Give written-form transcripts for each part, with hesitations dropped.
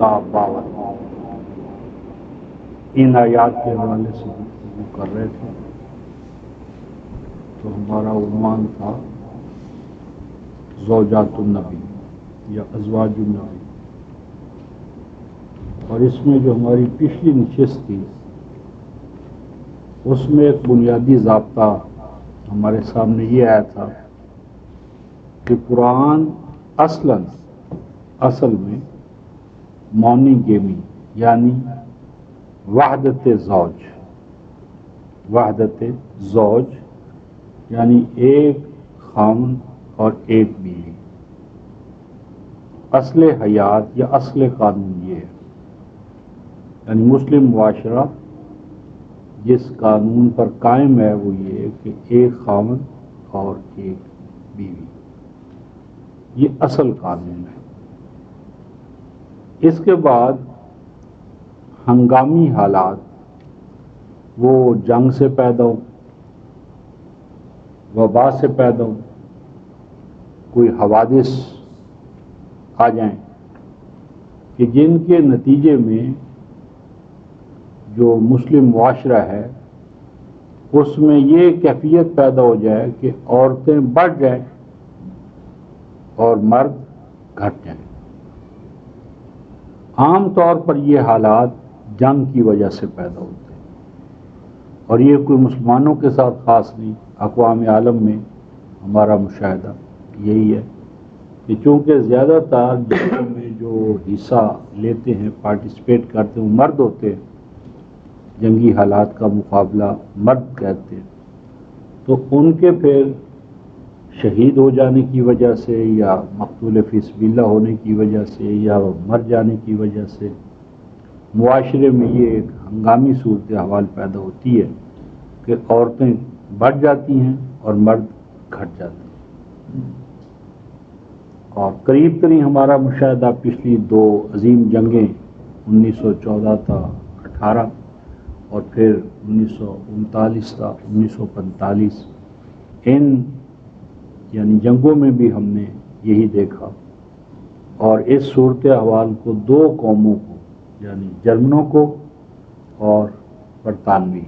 کا 52 ان آیات کے حوالے سے گفتگو کر رہے تھے، تو ہمارا عنوان تھا زوجات النبی یا ازواج النبی، اور اس میں جو ہماری پچھلی نشست تھی اس میں ایک بنیادی ضابطہ ہمارے سامنے یہ آیا تھا کہ قرآن اصل میں مونوگیمی یعنی وحدت زوج یعنی ایک خاوند اور ایک بیوی، اصل حیات یا اصل قانون یہ ہے، یعنی مسلم معاشرہ جس قانون پر قائم ہے وہ یہ ہے کہ ایک خاوند اور ایک بیوی، یہ اصل قانون ہے۔ اس کے بعد ہنگامی حالات، وہ جنگ سے پیدا ہو، وبا سے پیدا ہو، کوئی حوادث آ جائیں کہ جن کے نتیجے میں جو مسلم معاشرہ ہے اس میں یہ کیفیت پیدا ہو جائے کہ عورتیں بڑھ جائیں اور مرد گھٹ جائیں۔ عام طور پر یہ حالات جنگ کی وجہ سے پیدا ہوتے ہیں، اور یہ کوئی مسلمانوں کے ساتھ خاص نہیں، اقوام عالم میں ہمارا مشاہدہ یہی ہے کہ چونکہ زیادہ تر جنگوں میں جو حصہ لیتے ہیں، پارٹیسپیٹ کرتے ہیں، وہ مرد ہوتے ہیں، جنگی حالات کا مقابلہ مرد کرتے ہیں، تو ان کے پھر شہید ہو جانے کی وجہ سے یا مقتول فی سبیل اللہ ہونے کی وجہ سے یا مر جانے کی وجہ سے معاشرے میں یہ ایک ہنگامی صورتحال پیدا ہوتی ہے کہ عورتیں بڑھ جاتی ہیں اور مرد گھٹ جاتے ہیں۔ اور قریب ترین ہمارا مشاہدہ پچھلی 2 عظیم جنگیں 1914 تا 18 اور پھر 1939 تا 1945، ان یعنی جنگوں میں بھی ہم نے یہی دیکھا، اور اس صورتحال کو 2 قوموں کو یعنی جرمنوں کو اور برطانوی،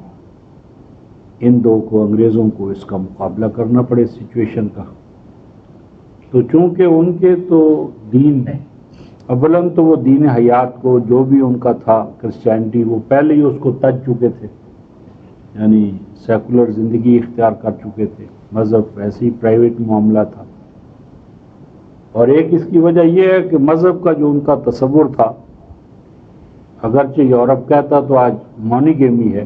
ان 2 کو، انگریزوں کو اس کا مقابلہ کرنا پڑے سچویشن کا۔ تو چونکہ ان کے تو دین نہیں، اولاً تو وہ دین حیات کو جو بھی ان کا تھا کرسچینٹی، وہ پہلے ہی اس کو تج چکے تھے، یعنی سیکولر زندگی اختیار کر چکے تھے، مذہب ویسے ہی پرائیویٹ معاملہ تھا۔ اور ایک اس کی وجہ یہ ہے کہ مذہب کا جو ان کا تصور تھا، اگرچہ یورپ کہتا تو آج مونوگیمی ہے،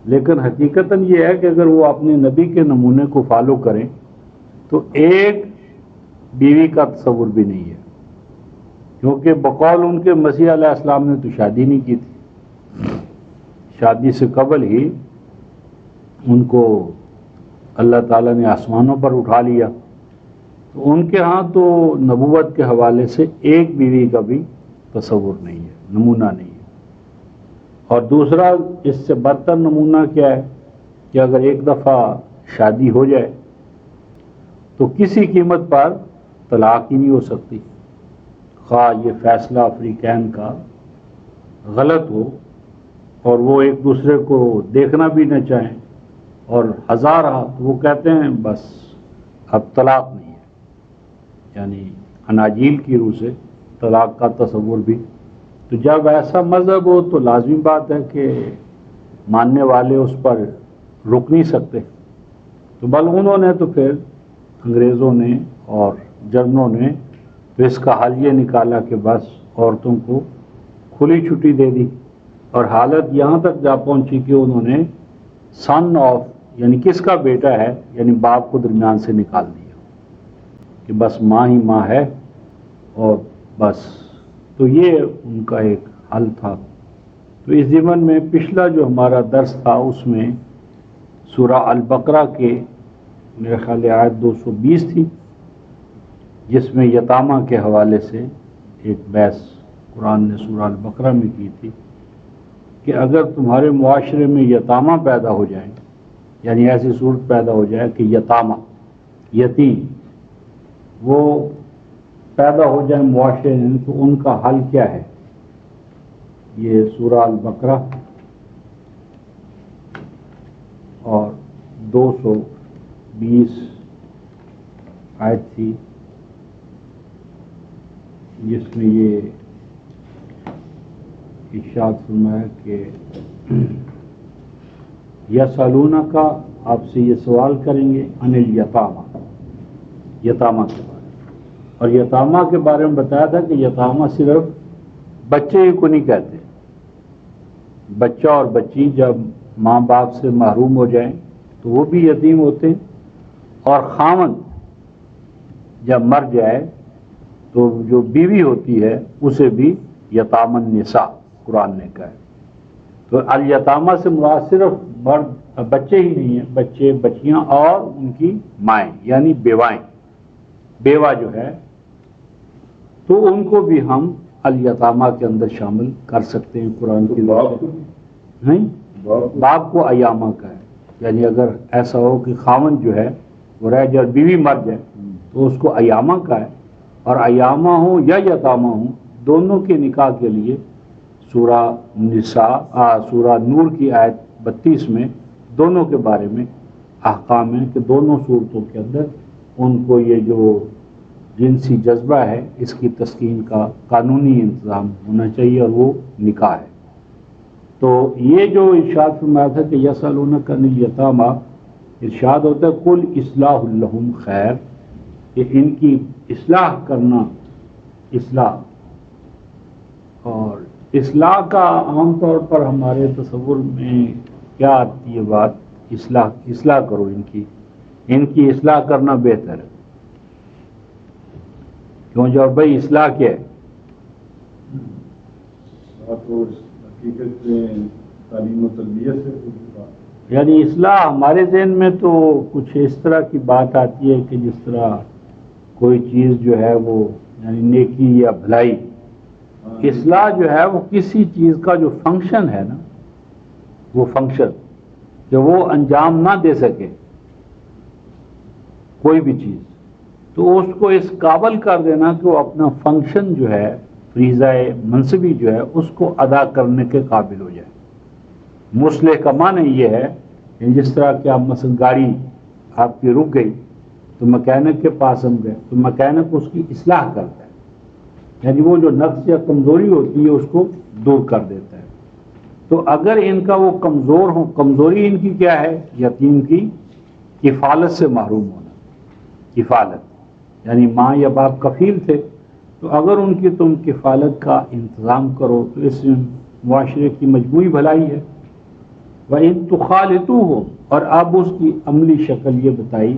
لیکن حقیقتاً یہ ہے کہ اگر وہ اپنے نبی کے نمونے کو فالو کریں تو ایک بیوی کا تصور بھی نہیں ہے، کیونکہ بقول ان کے مسیح علیہ السلام نے تو شادی نہیں کی تھی، شادی سے قبل ہی ان کو اللہ تعالیٰ نے آسمانوں پر اٹھا لیا، تو ان کے ہاں تو نبوت کے حوالے سے ایک بیوی کا بھی تصور نہیں ہے، نمونہ نہیں ہے۔ اور دوسرا اس سے بدتر نمونہ کیا ہے کہ اگر ایک دفعہ شادی ہو جائے تو کسی قیمت پر طلاق ہی نہیں ہو سکتی، خواہ یہ فیصلہ افریقین کا غلط ہو اور وہ ایک دوسرے کو دیکھنا بھی نہ چاہیں، اور ہزار وہ کہتے ہیں بس اب طلاق نہیں ہے، یعنی اناجیل کی روح سے طلاق کا تصور بھی۔ تو جب ایسا مذہب ہو تو لازمی بات ہے کہ ماننے والے اس پر رک نہیں سکتے، تو بل انہوں نے تو پھر انگریزوں نے اور جرمنوں نے تو اس کا حل یہ نکالا کہ بس عورتوں کو کھلی چھٹی دے دی، اور حالت یہاں تک جا پہنچی کہ انہوں نے سن آف یعنی کس کا بیٹا ہے یعنی باپ کو درمیان سے نکال دیا کہ بس ماں ہی ماں ہے، اور بس تو یہ ان کا ایک حل تھا۔ تو اس ضمن میں پچھلا جو ہمارا درس تھا اس میں سورہ البقرہ کے میرے خیال آیت 220 تھی، جس میں یتامہ کے حوالے سے ایک بحث قرآن نے سورہ البقرہ میں کی تھی کہ اگر تمہارے معاشرے میں یتامہ پیدا ہو جائیں، یعنی ایسی صورت پیدا ہو جائے کہ یتامہ یتیم وہ پیدا ہو جائیں معاشرے میں، تو ان کا حل کیا ہے؟ یہ سورہ البقرہ اور 220 آیت تھی جس میں یہ ارشاد فرمایا کہ یسألونک، آپ سے یہ سوال کریں گے عن الیتامى، یتامہ کے بارے میں، اور یتامہ کے بارے میں بتایا تھا کہ یتامہ صرف بچے ہی کو نہیں کہتے، بچہ اور بچی جب ماں باپ سے محروم ہو جائیں تو وہ بھی یتیم ہوتے ہیں، اور خاوند جب مر جائے تو جو بیوی ہوتی ہے اسے بھی یتامى النساء قرآن نے کہا ہے۔ تو الیتامہ سے مراد صرف مرد بچے ہی نہیں ہیں، بچے، بچیاں اور ان کی مائیں یعنی بیوائیں، بیوہ جو ہے تو ان کو بھی ہم الیتامہ کے اندر شامل کر سکتے ہیں قرآن کی نہیں، باپ کو ایامہ کا ہے، یعنی اگر ایسا ہو کہ خاوند جو ہے وہ رہ جائے اور بیوی مر جائے تو اس کو ایامہ کا ہے، اور ایامہ ہوں یا یتامہ ہوں دونوں کے نکاح کے لیے سورہ سورہ نور کی آیت 32 میں دونوں کے بارے میں احکام ہیں کہ دونوں صورتوں کے اندر ان کو یہ جو جنسی جذبہ ہے اس کی تسکین کا قانونی انتظام ہونا چاہیے، اور وہ نکاح ہے۔ تو یہ جو ارشاد فرمایا تھا کہ یسألونک عن الیتامى، ارشاد ہوتا ہے قل اصلاح لہم خیر، کہ ان کی اصلاح کرنا، اصلاح، اور اصلاح کا عام طور پر ہمارے تصور میں کیا آتی ہے بات، اصلاح کرو ان کی اصلاح کرنا بہتر ہے، کیوں جو بھائی اصلاح کیا ہے؟ حقیقت میں تعلیم و تربیت سے، یعنی اصلاح ہمارے ذہن میں تو کچھ اس طرح کی بات آتی ہے کہ جس طرح کوئی چیز جو ہے وہ یعنی نیکی یا بھلائی، اصلاح جو ہے وہ کسی چیز کا جو فنکشن ہے نا، وہ فنکشن کہ وہ انجام نہ دے سکے کوئی بھی چیز، تو اس کو اس قابل کر دینا کہ وہ اپنا فنکشن جو ہے، فریضہ منصبی جو ہے اس کو ادا کرنے کے قابل ہو جائے۔ مصلح کا معنی یہ ہے کہ جس طرح کہ آپ مثلا گاڑی آپ کی رک گئی تو مکینک کے پاس ہم گئے تو مکینک اس کی اصلاح کرتا ہے، یعنی وہ جو نقص یا کمزوری ہوتی ہے اس کو دور کر دیتا ہے۔ تو اگر ان کا وہ کمزور ہو، کمزوری ان کی کیا ہے؟ یتیم کی کفالت سے محروم ہونا، کفالت یعنی ماں یا باپ کفیل تھے، تو اگر ان کی تم کفالت کا انتظام کرو تو اس معاشرے کی مجموعی بھلائی ہے۔ وَإِن تُخَالِطُوهُمْ، اور اب اس کی عملی شکل یہ بتائی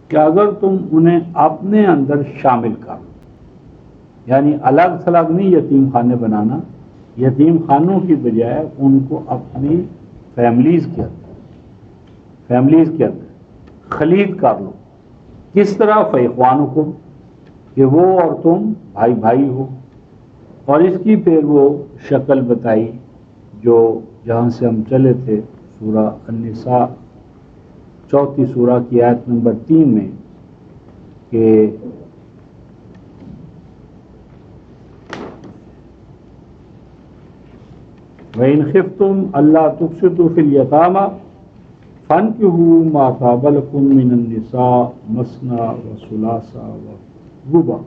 کہ اگر تم انہیں اپنے اندر شامل کرو، یعنی الگ تھلگ نہیں یتیم خانے بنانا، یتیم خانوں کی بجائے ان کو اپنی فیملیز کے اندر خلید کر لو۔ کس طرح؟ فَإِخْوَانُكُمْ، کہ وہ اور تم بھائی بھائی ہو، اور اس کی پھر وہ شکل بتائی جو جہاں سے ہم چلے تھے سورہ النساء 4 سورہ کی آیت نمبر 3 میں کہ وَإِنْ خِفْتُمْ أَلَّا تُقْسِطُوا فِي الْيَتَامَى فَانكِحُوا مَا طَابَ لَكُم مِّنَ النِّسَاءِ مَثْنَىٰ وَثُلَاثَ وَرُبَاعَ،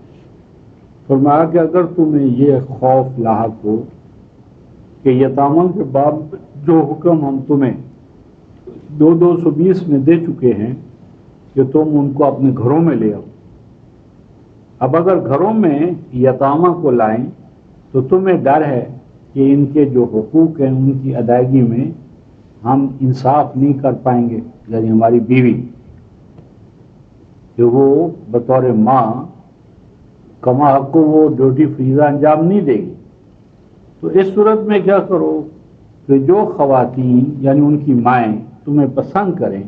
فرمایا کہ اگر تمہیں یہ خوف لاحق ہو کہ یتاموں کے باب جو حکم ہم تمہیں 220 میں دے چکے ہیں کہ تم ان کو اپنے گھروں میں لے آؤ، اب اگر گھروں میں یتامہ کو لائیں تو تمہیں ڈر ہے کہ ان کے جو حقوق ہیں ان کی ادائیگی میں ہم انصاف نہیں کر پائیں گے، یعنی ہماری بیوی کہ وہ بطور ماں کما حق کو وہ ڈیوٹی فریضہ انجام نہیں دے گی۔ تو اس صورت میں کیا کرو کہ جو خواتین یعنی ان کی مائیں تمہیں پسند کریں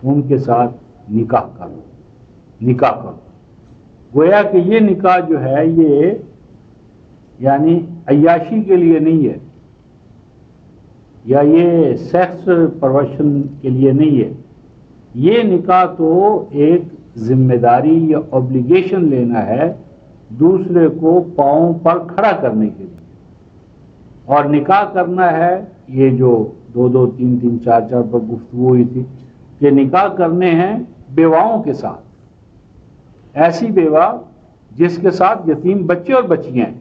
ان کے ساتھ نکاح کرو۔ گویا کہ یہ نکاح جو ہے یہ یعنی عیاشی کے لیے نہیں ہے، یا یہ سیکس پروشن کے لیے نہیں ہے، یہ نکاح تو ایک ذمہ داری یا اوبلیگیشن لینا ہے دوسرے کو پاؤں پر کھڑا کرنے کے لیے، اور نکاح کرنا ہے، یہ جو 2 3 3 4 4 پر گفتگو ہوئی تھی کہ نکاح کرنے ہیں بیواؤں کے ساتھ، ایسی بیوہ جس کے ساتھ یتیم بچے اور بچیاں ہیں.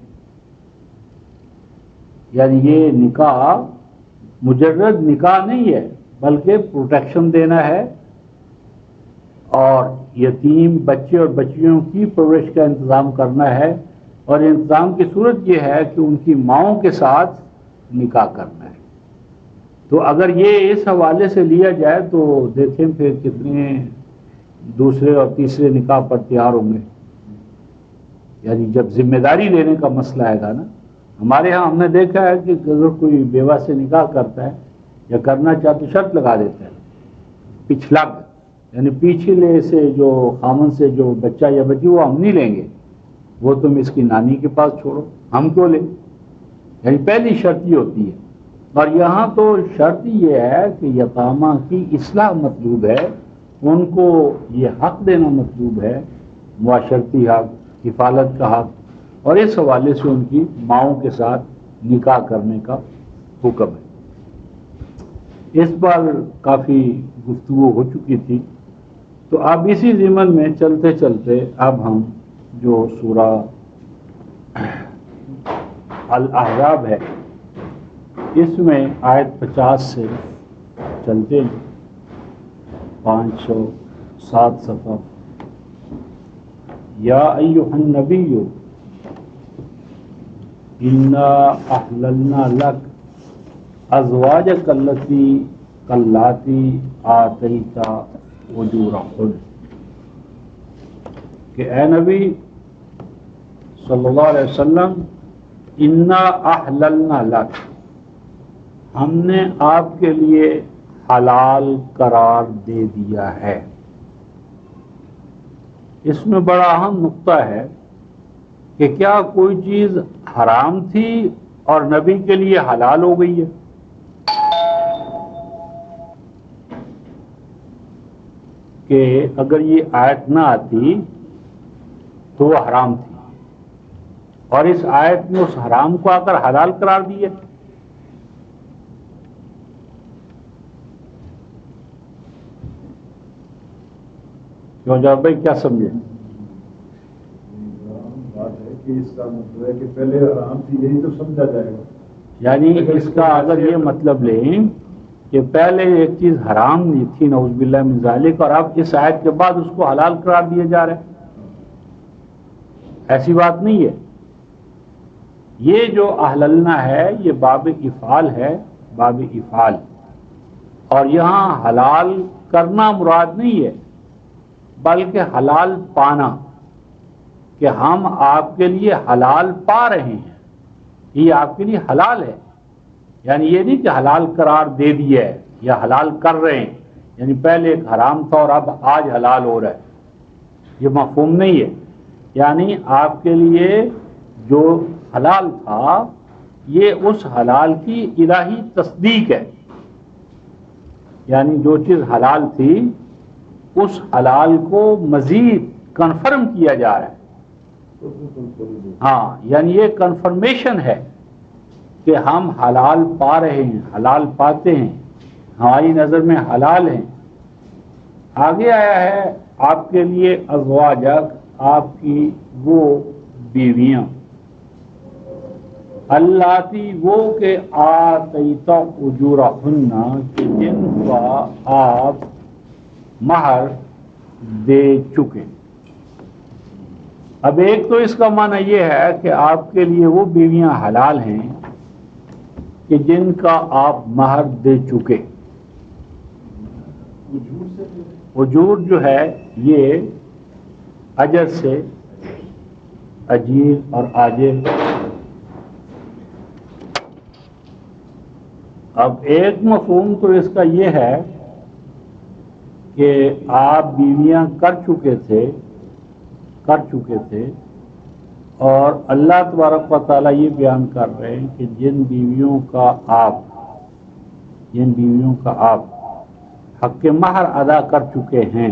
یعنی یہ نکاح مجرد نکاح نہیں ہے، بلکہ پروٹیکشن دینا ہے اور یتیم بچے اور بچیوں کی پرورش کا انتظام کرنا ہے. اور انتظام کی صورت یہ ہے کہ ان کی ماؤں کے ساتھ نکاح کرنا ہے. تو اگر یہ اس حوالے سے لیا جائے تو دیکھیں پھر کتنے دوسرے اور تیسرے نکاح پر تیار ہوں گے. یعنی جب ذمہ داری لینے کا مسئلہ آئے گا نا، ہمارے ہاں ہم نے دیکھا ہے کہ اگر کوئی بیوہ سے نکاح کرتا ہے یا کرنا چاہتا تو شرط لگا دیتا ہے پچھلا، یعنی پیچھلے سے جو خامن سے جو بچہ یا بچی وہ ہم نہیں لیں گے، وہ تم اس کی نانی کے پاس چھوڑو، ہم کیوں لیں. یعنی پہلی شرط یہ ہوتی ہے. اور یہاں تو شرط یہ ہے کہ یتامہ کی اصلاح مطلوب ہے، ان کو یہ حق دینا مطلوب ہے، معاشرتی حق، کفالت کا حق، اور اس حوالے سے ان کی ماؤں کے ساتھ نکاح کرنے کا حکم ہے. اس پر کافی گفتگو ہو چکی تھی. تو اب اسی ضمن میں چلتے چلتے اب ہم جو سورہ الاحزاب ہے اس میں آیت 50 سے چلتے ہیں 507 صفحہ. یا ایھا النبی انا احللنا لک ازواجک اللاتی آتیت اجورہن، کہ اے نبی صلی اللہ علیہ وسلم، انا احللنا لک، ہم نے آپ کے لیے حلال قرار دے دیا ہے. اس میں بڑا اہم نقطہ ہے کہ کیا کوئی چیز حرام تھی اور نبی کے لیے حلال ہو گئی ہے؟ کہ اگر یہ آیت نہ آتی تو وہ حرام تھی، اور اس آیت نے اس حرام کو آ کر حلال قرار دیا. کیوں جا بھائی کیا سمجھے؟ بات ہے کہ اس کا مطلب ہے کہ پہلے حرام تھی، یہی تو سمجھا جائے گا. یعنی اس کا اگر یہ مطلب لیں کہ پہلے ایک چیز حرام نہیں تھی نعوذ باللہ من ذالک، اور اب اس آیت کے بعد اس کو حلال قرار دیا جا رہا ہے، ایسی بات نہیں ہے. یہ جو احللنا ہے یہ باب افعال ہے، باب افعال، اور یہاں حلال کرنا مراد نہیں ہے بلکہ حلال پانا، کہ ہم آپ کے لیے حلال پا رہے ہیں، یہ آپ کے لیے حلال ہے. یعنی یہ نہیں کہ حلال قرار دے دیا ہے یا حلال کر رہے ہیں، یعنی پہلے ایک حرام تھا اور اب آج حلال ہو رہا ہے، یہ مفہوم نہیں ہے. یعنی آپ کے لیے جو حلال تھا یہ اس حلال کی الہی تصدیق ہے. یعنی جو چیز حلال تھی اس حلال کو مزید کنفرم کیا جا رہا ہے. ہاں، یعنی یہ کنفرمیشن ہے کہ ہم حلال پا رہے ہیں، حلال پاتے ہیں، ہماری نظر میں حلال ہیں. آگے آیا ہے آپ کے لیے ازواجک، آپ کی وہ بیویاں، اللاتی وہ کہ آتیت اجورہن، کہ جن کا آپ مہر دے چکے. اب ایک تو اس کا معنی یہ ہے کہ آپ کے لیے وہ بیویاں حلال ہیں کہ جن کا آپ مہر دے چکے. اجور جو ہے یہ اجر سے، اجیر اور آجر. اب ایک مفہوم تو اس کا یہ ہے کہ آپ بیویاں کر چکے تھے اور اللہ تبارک و تعالیٰ یہ بیان کر رہے ہیں کہ جن بیویوں کا آپ حق مہر ادا کر چکے ہیں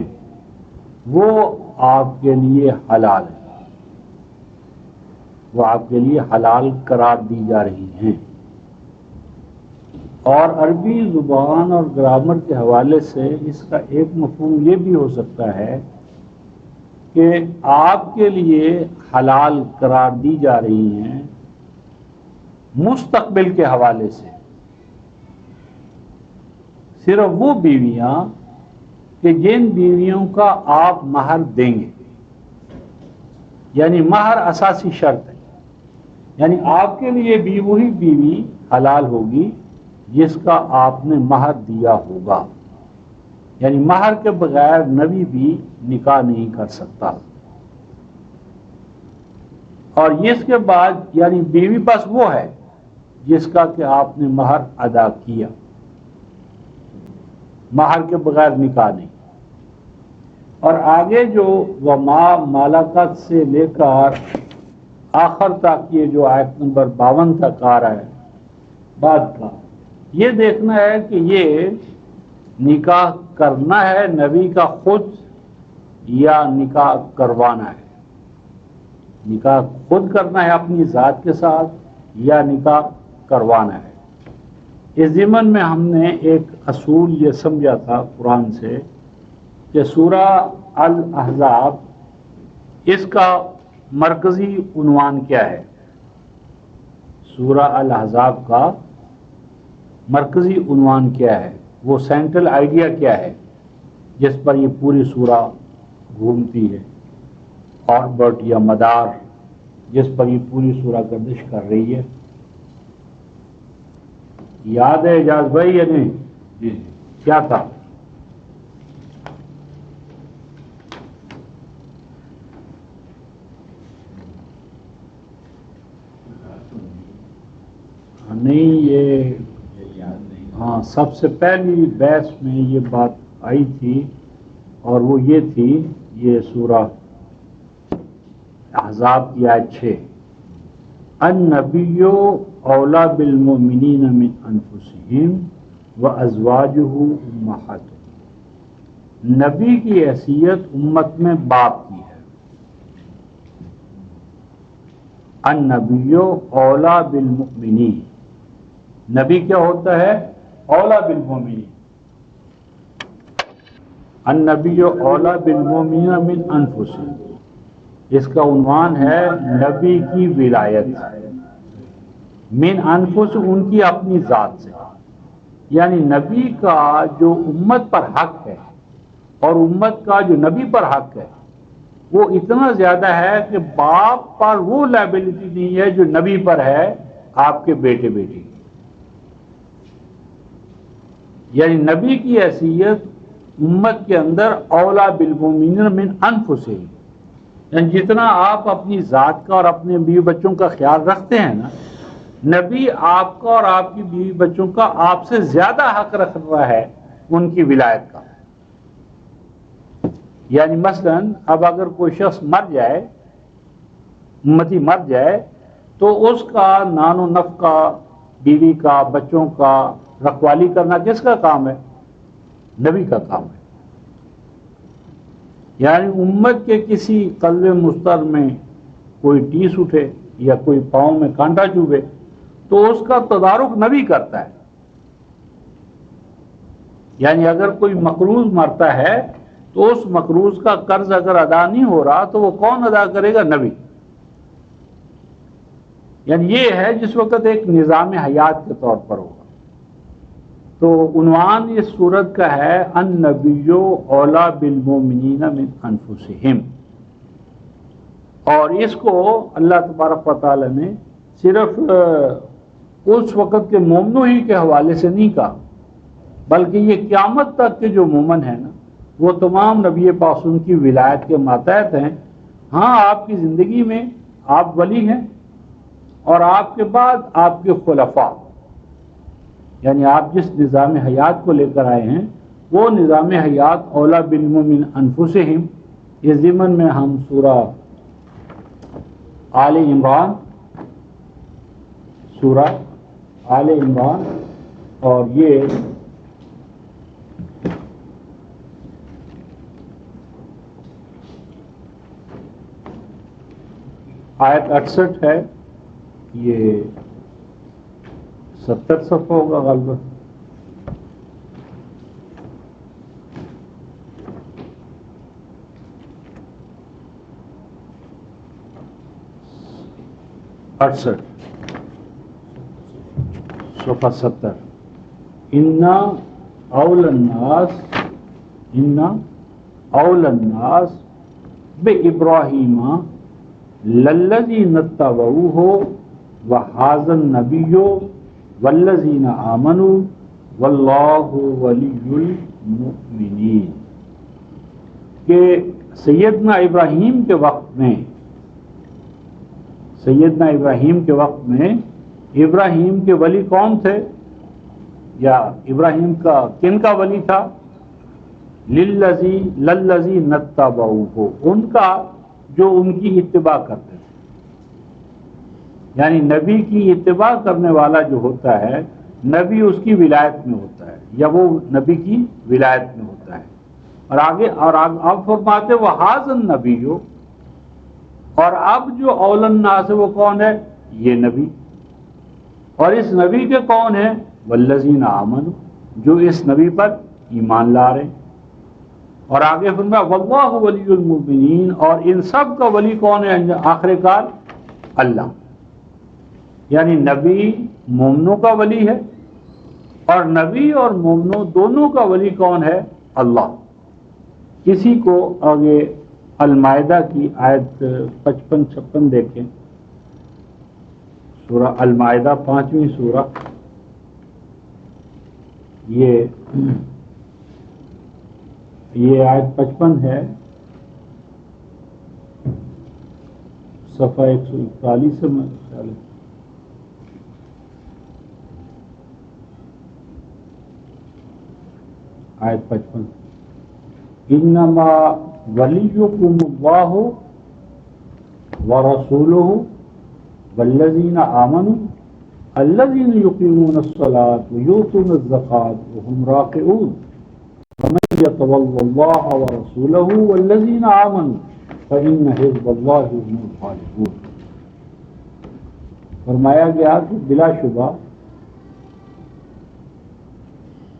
وہ آپ کے لیے حلال ہیں، وہ آپ کے لیے حلال قرار دی جا رہی ہیں. اور عربی زبان اور گرامر کے حوالے سے اس کا ایک مفہوم یہ بھی ہو سکتا ہے کہ آپ کے لیے حلال قرار دی جا رہی ہیں مستقبل کے حوالے سے صرف وہ بیویاں کہ جن بیویوں کا آپ مہر دیں گے، یعنی مہر اساسی شرط ہے، یعنی آپ کے لیے بھی وہی بیوی حلال ہوگی جس کا آپ نے مہر دیا ہوگا، یعنی مہر کے بغیر نبی بھی نکاح نہیں کر سکتا، اور اس کے بعد یعنی بیوی بس وہ ہے جس کا کہ آپ نے مہر ادا کیا، مہر کے بغیر نکاح نہیں۔ اور آگے جو وما مالکت سے لے کر آخر تک یہ جو آیت نمبر 52 تک آ رہا ہے بعد کا، یہ دیکھنا ہے کہ یہ نکاح کرنا ہے نبی کا خود یا نکاح کروانا ہے، نکاح خود کرنا ہے اپنی ذات کے ساتھ یا نکاح کروانا ہے۔ اس ضمن میں ہم نے ایک اصول یہ سمجھا تھا قرآن سے کہ سورہ الاحزاب اس کا مرکزی عنوان کیا ہے، سورہ الاحزاب کا مرکزی عنوان کیا ہے، وہ سینٹرل آئیڈیا کیا ہے جس پر یہ پوری سورہ گھومتی ہے، آربٹ یا مدار جس پر یہ پوری سورہ گردش کر رہی ہے، یاد ہے اجاز بھائی یا نہیں؟ جی کیا تھا؟ نہیں یہ ہاں سب سے پہلی بحث میں یہ بات آئی تھی، اور وہ یہ تھی، یہ سورہ احزاب کی آیت 6، النبی اولا بالمؤمنین من انفسہم وازواجہ امہاتہم، نبی کی حیثیت امت میں باپ کی ہے، النبی اولا بالمؤمنین، نبی کیا ہوتا ہے؟ اولا بالمؤمنین، النبی اولا بالمؤمنین من انفسہم، اس کا عنوان ہے نبی کی ولایت، من انفس ان کی اپنی ذات سے، یعنی نبی کا جو امت پر حق ہے اور امت کا جو نبی پر حق ہے وہ اتنا زیادہ ہے کہ باپ پر وہ لائبلٹی نہیں ہے جو نبی پر ہے آپ کے بیٹے بیٹی، یعنی نبی کی حیثیت امت کے اندر اولا بالمؤمنین من انفسہم، یعنی جتنا آپ اپنی ذات کا اور اپنے بیوی بچوں کا خیال رکھتے ہیں نا، نبی آپ کا اور آپ کی بیوی بچوں کا آپ سے زیادہ حق رکھ رہا ہے ان کی ولایت کا۔ یعنی مثلا اب اگر کوئی شخص مر جائے، امتی مر جائے، تو اس کا نان و نفقہ، بیوی کا، بچوں کا رکھوالی کرنا کس کا کام ہے؟ نبی کا کام ہے۔ یعنی امت کے کسی قلب مستر میں کوئی ٹیس اٹھے یا کوئی پاؤں میں کانٹا چوبے تو اس کا تدارک نبی کرتا ہے، یعنی اگر کوئی مقروض مرتا ہے تو اس مقروض کا قرض اگر ادا نہیں ہو رہا تو وہ کون ادا کرے گا؟ نبی۔ یعنی یہ ہے جس وقت ایک نظام حیات کے طور پر ہوگا۔ تو عنوان اس سورت کا ہے النبی اولا بالمؤمنین من انفسہم، اور اس کو اللہ تبارک و تعالی نے صرف اس وقت کے مومنوں ہی کے حوالے سے نہیں کہا، بلکہ یہ قیامت تک کے جو مومن ہیں نا وہ تمام نبی پاک ان کی ولایت کے ماتحت ہیں۔ ہاں آپ کی زندگی میں آپ ولی ہیں، اور آپ کے بعد آپ کے خلفاء، یعنی آپ جس نظام حیات کو لے کر آئے ہیں وہ نظام حیات اولا بالمؤمنین انفسہم۔ اس ضمن میں ہم سورہ آل عمران، سورہ آل عمران اور یہ آیت 68 ہے، یہ 70 صفحہ ہوگا غالباً۔ 68 صفحہ 70 انا اول الناس بابراہیم للذین اتبعوہ وہذا النبی والذین آمنوا واللہ ولی المؤمنین، کہ سیدنا ابراہیم کے وقت میں ابراہیم کے ولی کون تھے، یا ابراہیم کا کن کا ولی تھا؟ للذین اتبعوہ، ان کا جو ان کی اتباع کرتے تھے، یعنی نبی کی اتباع کرنے والا جو ہوتا ہے، نبی اس کی ولایت میں ہوتا ہے یا وہ نبی کی ولایت میں ہوتا ہے۔ اور آگے آپ فرماتے وہذا النبی، اور اب جو اول الناس ہے وہ کون ہے؟ یہ نبی، اور اس نبی کے کون ہیں؟ والذین آمنوا، جو اس نبی پر ایمان لا رہے ہیں۔ اور آگے فرمایا واللہ ولی المؤمنین، اور ان سب کا ولی کون ہے آخر کار؟ اللہ، یعنی نبی مومنوں کا ولی ہے، اور نبی اور مومنوں دونوں کا ولی کون ہے؟ اللہ۔ کسی کو آگے المائدہ کی آیت 55-56 دیکھیں، سورہ المائدہ 5ویں سورہ، یہ آیت 55 ہے، صفحہ 141 سے میں خیال ہے۔ آیت 55 انما ولیکم اللہ ورسولہ والذین آمنوا الذین یقیمون الصلاۃ ویؤتون الزکاۃ وهم راکعون ومن یتول اللہ ورسولہ والذین آمنوا فإن حزب اللہ هم الغالبون۔ فرمایا گیا کہ بلا شبہ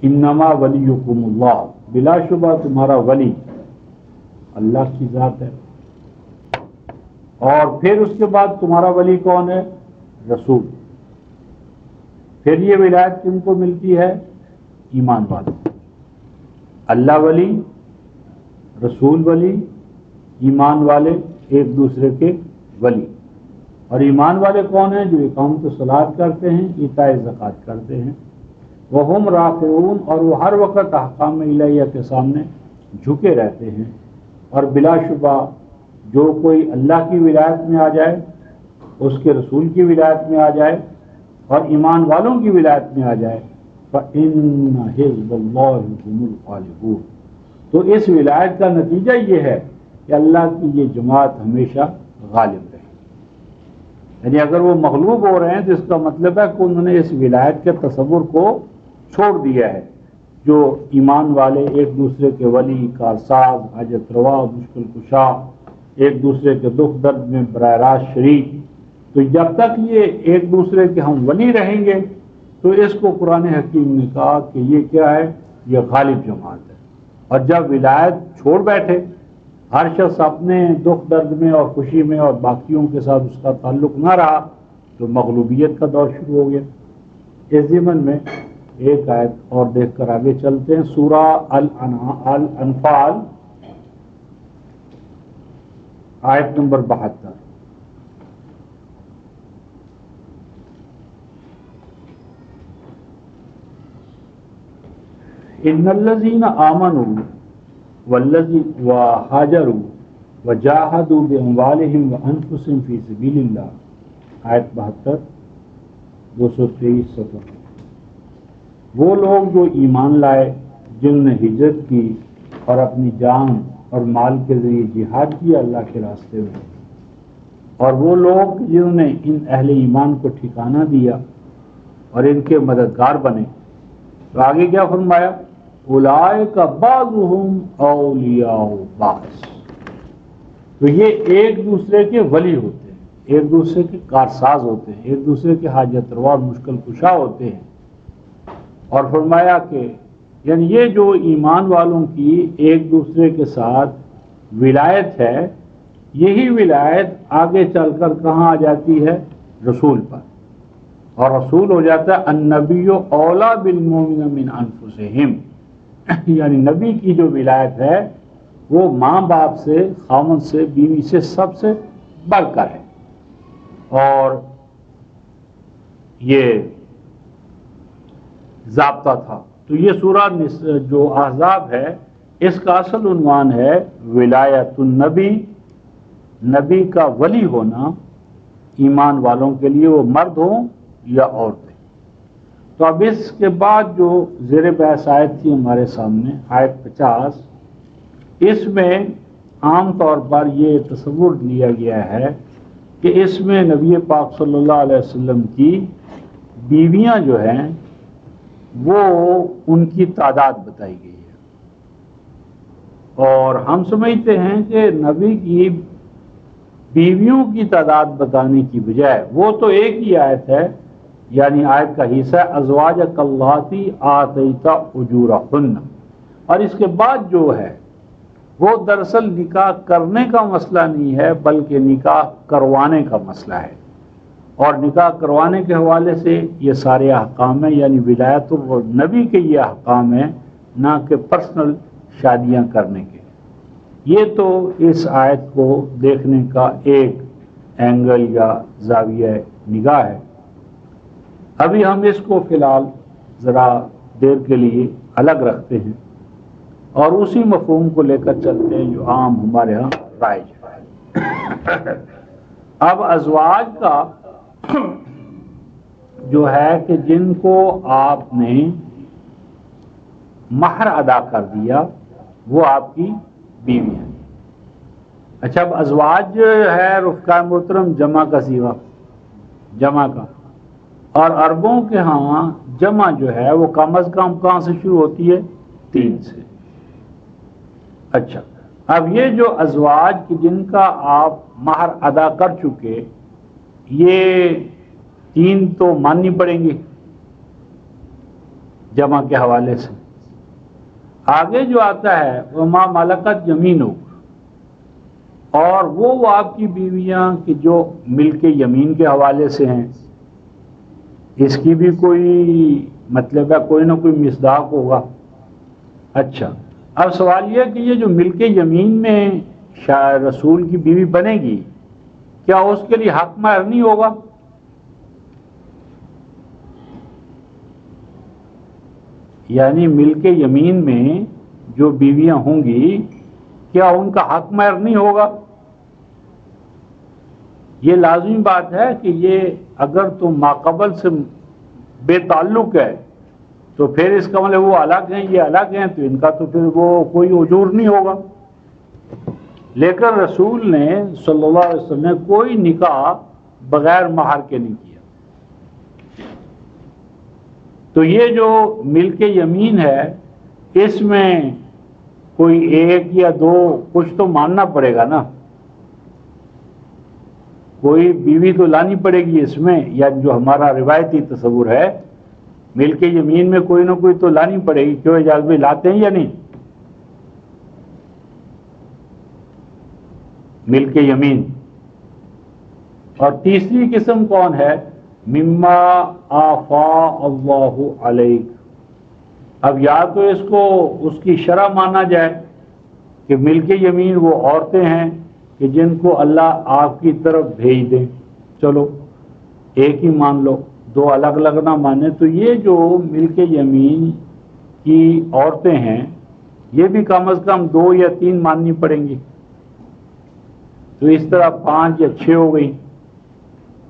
انما ولیکم اللہ، بلا شبہ تمہارا ولی اللہ کی ذات ہے، اور پھر اس کے بعد تمہارا ولی کون ہے؟ رسول۔ پھر یہ ولایت کن کو ملتی ہے؟ ایمان والوں۔ اللہ ولی، رسول ولی، ایمان والے ایک دوسرے کے ولی۔ اور ایمان والے کون ہیں؟ جو اقامت الصلاۃ کرتے ہیں، ایتاء زکوٰۃ کرتے ہیں، وہم راکعون، اور وہ ہر وقت احکام الہیہ کے سامنے جھکے رہتے ہیں۔ اور بلا شبہ جو کوئی اللہ کی ولایت میں آ جائے، اس کے رسول کی ولایت میں آ جائے، اور ایمان والوں کی ولایت میں آ جائے، فَإِنَّ حِزْبَ اللَّهِ هُمُ الْغَالِبُونَ، تو اس ولایت کا نتیجہ یہ ہے کہ اللہ کی یہ جماعت ہمیشہ غالب رہے۔ یعنی اگر وہ مغلوب ہو رہے ہیں تو اس کا مطلب ہے کہ انہوں نے اس ولایت کے تصور کو چھوڑ دیا ہے، جو ایمان والے ایک دوسرے کے ولی، کارساز، حاجت روا، مشکل کشا، ایک دوسرے کے دکھ درد میں براہ راست شریک، تو جب تک یہ ایک دوسرے کے ہم ولی رہیں گے تو اس کو قرآن حکیم نے کہا کہ یہ کیا ہے؟ یہ غالب جماعت ہے۔ اور جب ولایت چھوڑ بیٹھے، ہر شخص اپنے دکھ درد میں اور خوشی میں اور باقیوں کے ساتھ اس کا تعلق نہ رہا، تو مغلوبیت کا دور شروع ہو گیا۔ اس ضمن میں ایک آیت اور دیکھ کر آگے چلتے ہیں، سورہ الانفال آیت نمبر 72۔ ان الذین آمنوا وہاجروا وجاہدوا باموالہم وانفسہم فی سبیل اللہ، آیت 72 223 صفحہ۔ وہ لوگ جو ایمان لائے، جنہوں نے ہجرت کی اور اپنی جان اور مال کے ذریعے جہاد کیا اللہ کے راستے میں، اور وہ لوگ جنہوں نے ان اہل ایمان کو ٹھکانہ دیا اور ان کے مددگار بنے، تو آگے کیا فرمایا؟ اولئک بعضهم اولیاء بعض، تو یہ ایک دوسرے کے ولی ہوتے ہیں، ایک دوسرے کے کارساز ہوتے ہیں، ایک دوسرے کے حاجت روا اور مشکل کشا ہوتے ہیں۔ اور فرمایا کہ یعنی یہ جو ایمان والوں کی ایک دوسرے کے ساتھ ولایت ہے، یہی ولایت آگے چل کر کہاں آ جاتی ہے؟ رسول پر، اور رسول ہو جاتا ہے النبی اولا بالمؤمنین من انفسہم، یعنی نبی کی جو ولایت ہے وہ ماں باپ سے، خاوند سے، بیوی سے سب سے بڑھ کر ہے۔ اور یہ ضابطہ تھا۔ تو یہ سورہ جو احزاب ہے اس کا اصل عنوان ہے ولایت النبی، نبی کا ولی ہونا ایمان والوں کے لیے، وہ مرد ہوں یا عورتیں۔ تو اب اس کے بعد جو زیر بحث آیت تھی ہمارے سامنے، آیت 50، اس میں عام طور پر یہ تصور لیا گیا ہے کہ اس میں نبی پاک صلی اللہ علیہ وسلم کی بیویاں جو ہیں وہ ان کی تعداد بتائی گئی ہے، اور ہم سمجھتے ہیں کہ نبی کی بیویوں کی تعداد بتانے کی بجائے وہ تو ایک ہی آیت ہے، یعنی آیت کا حصہ ازواجک اللاتی آتیت اجورہن، اور اس کے بعد جو ہے وہ دراصل نکاح کرنے کا مسئلہ نہیں ہے بلکہ نکاح کروانے کا مسئلہ ہے، اور نکاح کروانے کے حوالے سے یہ سارے احکام ہیں، یعنی ولایت النبی کے یہ احکام ہیں، نہ کہ پرسنل شادیاں کرنے کے۔ یہ تو اس آیت کو دیکھنے کا ایک اینگل یا زاویہ نگاہ ہے۔ ابھی ہم اس کو فی الحال ذرا دیر کے لیے الگ رکھتے ہیں اور اسی مفہوم کو لے کر چلتے ہیں جو عام ہمارے ہاں رائج ہے۔ اب ازواج کا جو ہے کہ جن کو آپ نے مہر ادا کر دیا وہ آپ کی بیوی ہیں۔ اچھا، اب ازواج جو ہے رفقا محترم جمع کا صیغہ، جمع کا، اور عربوں کے ہاں جمع جو ہے وہ کم از کم کہاں سے شروع ہوتی ہے؟ 3 سے۔ اچھا، اب یہ جو ازواج کی جن کا آپ مہر ادا کر چکے، یہ 3 تو ماننی پڑیں گی جمع کے حوالے سے۔ آگے جو آتا ہے وہ ما ملکت یمینک، اور وہ آپ کی بیویاں کہ جو ملک یمین کے حوالے سے ہیں، اس کی بھی کوئی مطلب ہے، کوئی نہ کوئی مصداق ہوگا۔ اچھا، اب سوال یہ کہ یہ جو ملک یمین میں رسول کی بیوی بنے گی، کیا اس کے لیے حق مہر نہیں ہوگا؟ یعنی ملک یمین میں جو بیویاں ہوں گی کیا ان کا حق مہر نہیں ہوگا؟ یہ لازمی بات ہے کہ یہ اگر تو ماقبل سے بے تعلق ہے تو پھر اس کا مطلب وہ الگ ہیں، یہ الگ ہیں، تو ان کا تو پھر وہ کوئی اجور نہیں ہوگا۔ لیکن رسول نے صلی اللہ علیہ وسلم نے کوئی نکاح بغیر مہر کے نہیں کیا، تو یہ جو ملک یمین ہے اس میں کوئی 1 یا 2 کچھ تو ماننا پڑے گا نا، کوئی بیوی تو لانی پڑے گی اس میں، یا جو ہمارا روایتی تصور ہے ملک یمین میں کوئی نہ کوئی تو لانی پڑے گی۔ کیوں اجازت بھی لاتے ہیں یا نہیں ملک یمین؟ اور تیسری قسم کون ہے؟ مما آفا اللہ علیک۔ اب یا تو اس کو اس کی شرح مانا جائے کہ ملک یمین وہ عورتیں ہیں کہ جن کو اللہ آپ کی طرف بھیج دیں، چلو ایک ہی مان لو، 2 الگ الگ نہ مانے۔ تو یہ جو ملک یمین کی عورتیں ہیں یہ بھی کم از کم 2 یا 3 ماننی پڑیں گی، تو اس طرح 5 یا 6 ہو گئی۔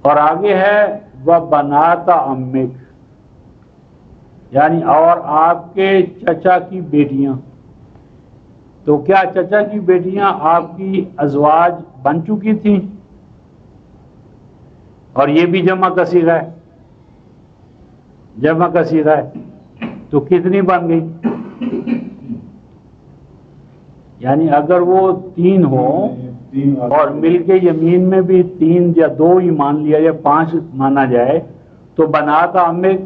اور آگے ہے وَبَنَاتَ عَمِّكَ، یعنی اور آپ کے چچا کی بیٹیاں۔ تو کیا چچا کی بیٹیاں آپ کی ازواج بن چکی تھیں؟ اور یہ بھی جمع کا صیغہ ہے، جمع کا صیغہ ہے، تو کتنی بن گئی؟ یعنی اگر وہ 3 ہوں اور ملک یمین میں بھی 3 یا 2 ہی مان لیا یا 5 مانا جائے، تو بنات عمک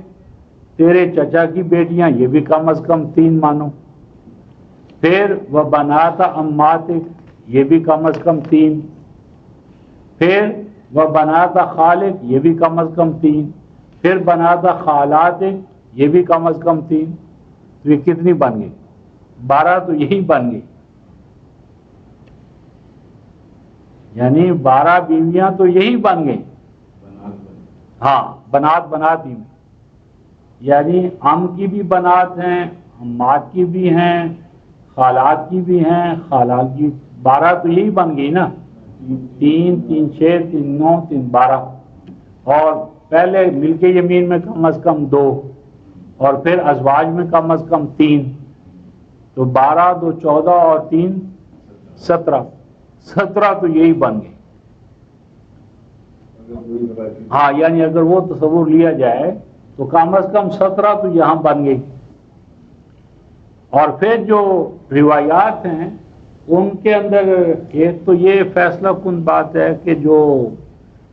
تیرے چچا کی بیٹیاں یہ بھی کم از کم 3 مانو، پھر وہ بنات اماتک یہ بھی کم از کم 3، پھر وہ بنات خالق یہ بھی کم از کم 3، پھر بنات خالات یہ بھی کم از کم 3، تو یہ کتنی بن گئی؟ 12 تو یہی بن گئی، یعنی 12 بیویاں تو یہی بن گئی۔ ہاں بنات ہی میں، یعنی ام کی بھی بنات ہیں، امات کی بھی ہیں، خالات کی بھی ہیں، خالات کی 12 تو یہی بن گئی نا، 3 3 6 3 9 3 12، اور پہلے مل کے یمین میں کم از کم 2، اور پھر ازواج میں کم از کم 3، تو 12 2 14 اور 3 17 تو یہی بن گئی۔ ہاں یعنی اگر وہ تصور لیا جائے تو کم از کم 17 تو یہاں بن گئی۔ اور پھر جو روایات ہیں ان کے اندر ایک تو یہ فیصلہ کن بات ہے کہ جو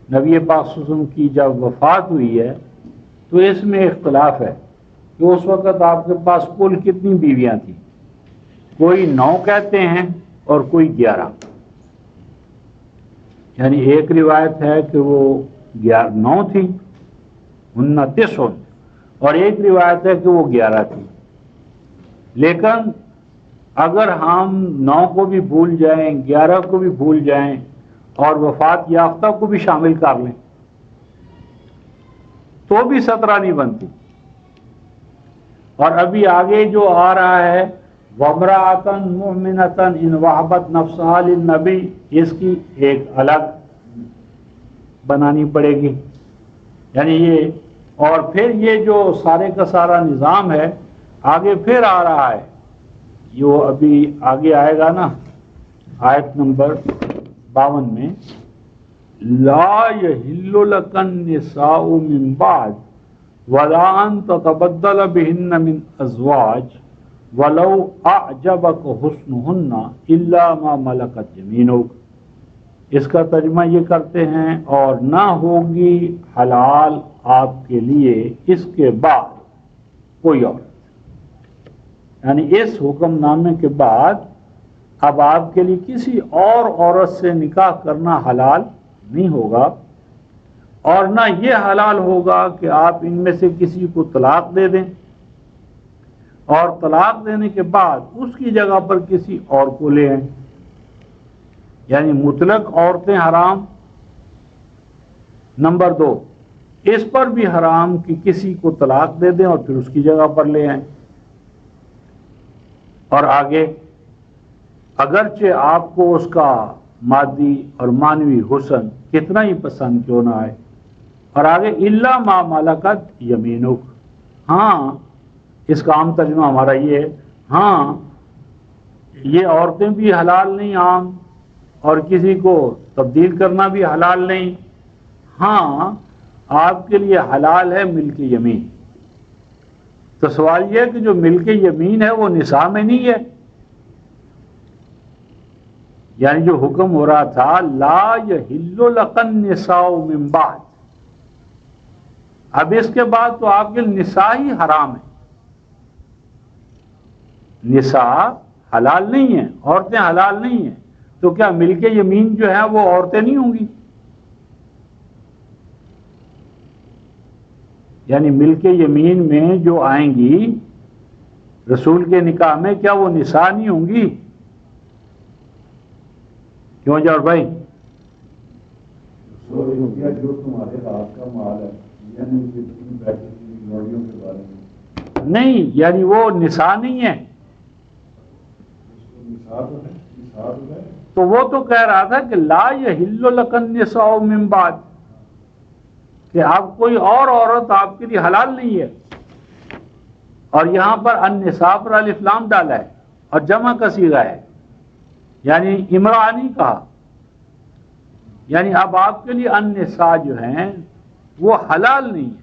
نبی پاک صلی اللہ علیہ وسلم کی جب وفات ہوئی ہے تو اس میں اختلاف ہے کہ اس وقت آپ کے پاس کل کتنی بیویاں تھیں، کوئی 9 کہتے ہیں اور کوئی 11، یعنی ایک روایت ہے کہ وہ 9 تھی 29، اور ایک روایت ہے کہ وہ 11 تھی۔ لیکن اگر ہم 9 کو بھی بھول جائیں، 11 کو بھی بھول جائیں اور وفات یافتہ کو بھی شامل کر لیں تو بھی 17 نہیں بنتی۔ اور ابھی آگے جو آ رہا ہے وَامْرَأَةً مُؤْمِنَةً إِنْ وَهَبَتْ نَفْسَهَا لِلنَّبِيِّ، اس کی ایک الگ بنانی پڑے گی، یعنی یہ، اور پھر یہ جو سارے کا سارا نظام ہے آگے پھر آ رہا ہے، یہ ابھی آگے آئے گا نا آیت نمبر 52 میں، لا يحل لك النساء من بعد ولا ان تتبدل بهن من ازواج ولو اعجبك حسنهن الا ما ملكت يمينك۔ اس کا ترجمہ یہ کرتے ہیں اور نہ ہوگی حلال آپ کے لیے اس کے بعد کوئی عورت، یعنی اس حکم نامے کے بعد اب آپ کے لیے کسی اور عورت سے نکاح کرنا حلال نہیں ہوگا، اور نہ یہ حلال ہوگا کہ آپ ان میں سے کسی کو طلاق دے دیں اور طلاق دینے کے بعد اس کی جگہ پر کسی اور کو لے آئیں، یعنی مطلق عورتیں حرام۔ نمبر 2، اس پر بھی حرام کہ کسی کو طلاق دے دیں اور پھر اس کی جگہ پر لے آئیں۔ اور آگے اگرچہ آپ کو اس کا مادی اور معنوی حسن کتنا ہی پسند کیوں نہ آئے، اور آگے الا ما ملکت یمینک، ہاں اس کا عام ترجمہ ہمارا یہ ہے، ہاں یہ عورتیں بھی حلال نہیں عام، اور کسی کو تبدیل کرنا بھی حلال نہیں، ہاں آپ کے لیے حلال ہے ملک یمین۔ تو سوال یہ ہے کہ جو ملک یمین ہے وہ نساء میں نہیں ہے، یعنی جو حکم ہو رہا تھا لا یحل لک النساء من بعد، اب اس کے بعد تو آپ کے نساء ہی حرام ہے، نساء حلال نہیں ہیں، عورتیں حلال نہیں ہیں، تو کیا ملک یمین جو ہے وہ عورتیں نہیں ہوں گی؟ یعنی ملک یمین میں جو آئیں گی رسول کے نکاح میں، کیا وہ نساء نہیں ہوں گی؟ کیوں جاؤ بھائی؟ جو تمہارے ہاتھ کا مال ہے، یعنی لوڑیوں کے بارے میں نہیں، یعنی وہ نساء نہیں ہے، تو وہ تو کہہ رہا تھا کہ لا یحل لک النساء من بعد، کہ اب کوئی اور عورت آپ کے لیے حلال نہیں ہے، اور یہاں پر النساء پر الف لام ڈالا ہے اور جمع کا صیغہ ہے، یعنی امرأہ نہیں کہا، یعنی اب آپ کے لیے النساء جو ہیں وہ حلال نہیں ہے۔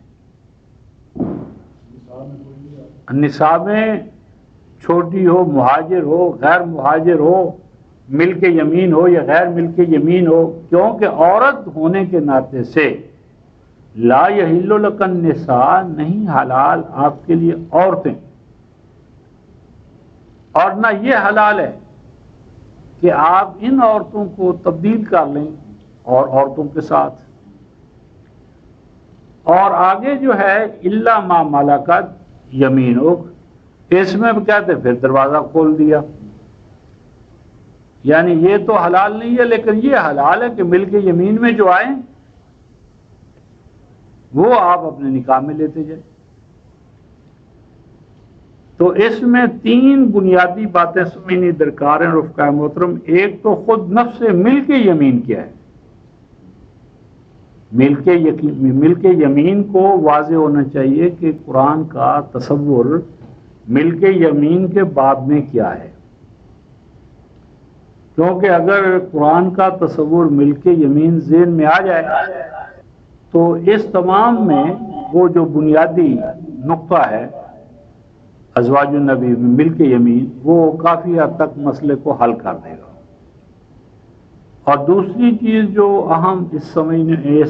النساء میں چھوٹی ہو، مہاجر ہو، غیر مہاجر ہو، ملک یمین ہو یا غیر ملک یمین ہو، کیونکہ عورت ہونے کے ناطے سے لا یحل لک النساء، نہیں حلال آپ کے لیے عورتیں، اور نہ یہ حلال ہے کہ آپ ان عورتوں کو تبدیل کر لیں اور عورتوں کے ساتھ۔ اور آگے جو ہے الا ما ملکت یمینک، اس میں کہتے پھر دروازہ کھول دیا، یعنی یہ تو حلال نہیں ہے لیکن یہ حلال ہے کہ ملک یمین میں جو آئیں وہ آپ اپنے نکاح میں لیتے جائیں۔ تو اس میں تین بنیادی باتیں سمجھنی درکار ہیں رفقائے محترم۔ ایک تو خود نفس ملک یمین کیا ہے، ملک یمین کو واضح ہونا چاہیے کہ قرآن کا تصور ملک یمین کے باب میں کیا ہے، کیونکہ اگر قرآن کا تصور ملک یمین ذہن میں آ جائے تو اس تمام میں وہ جو بنیادی نقطہ ہے ازواج النبی میں ملک یمین، وہ کافی حد تک مسئلے کو حل کر دے گا۔ اور دوسری چیز جو اہم اس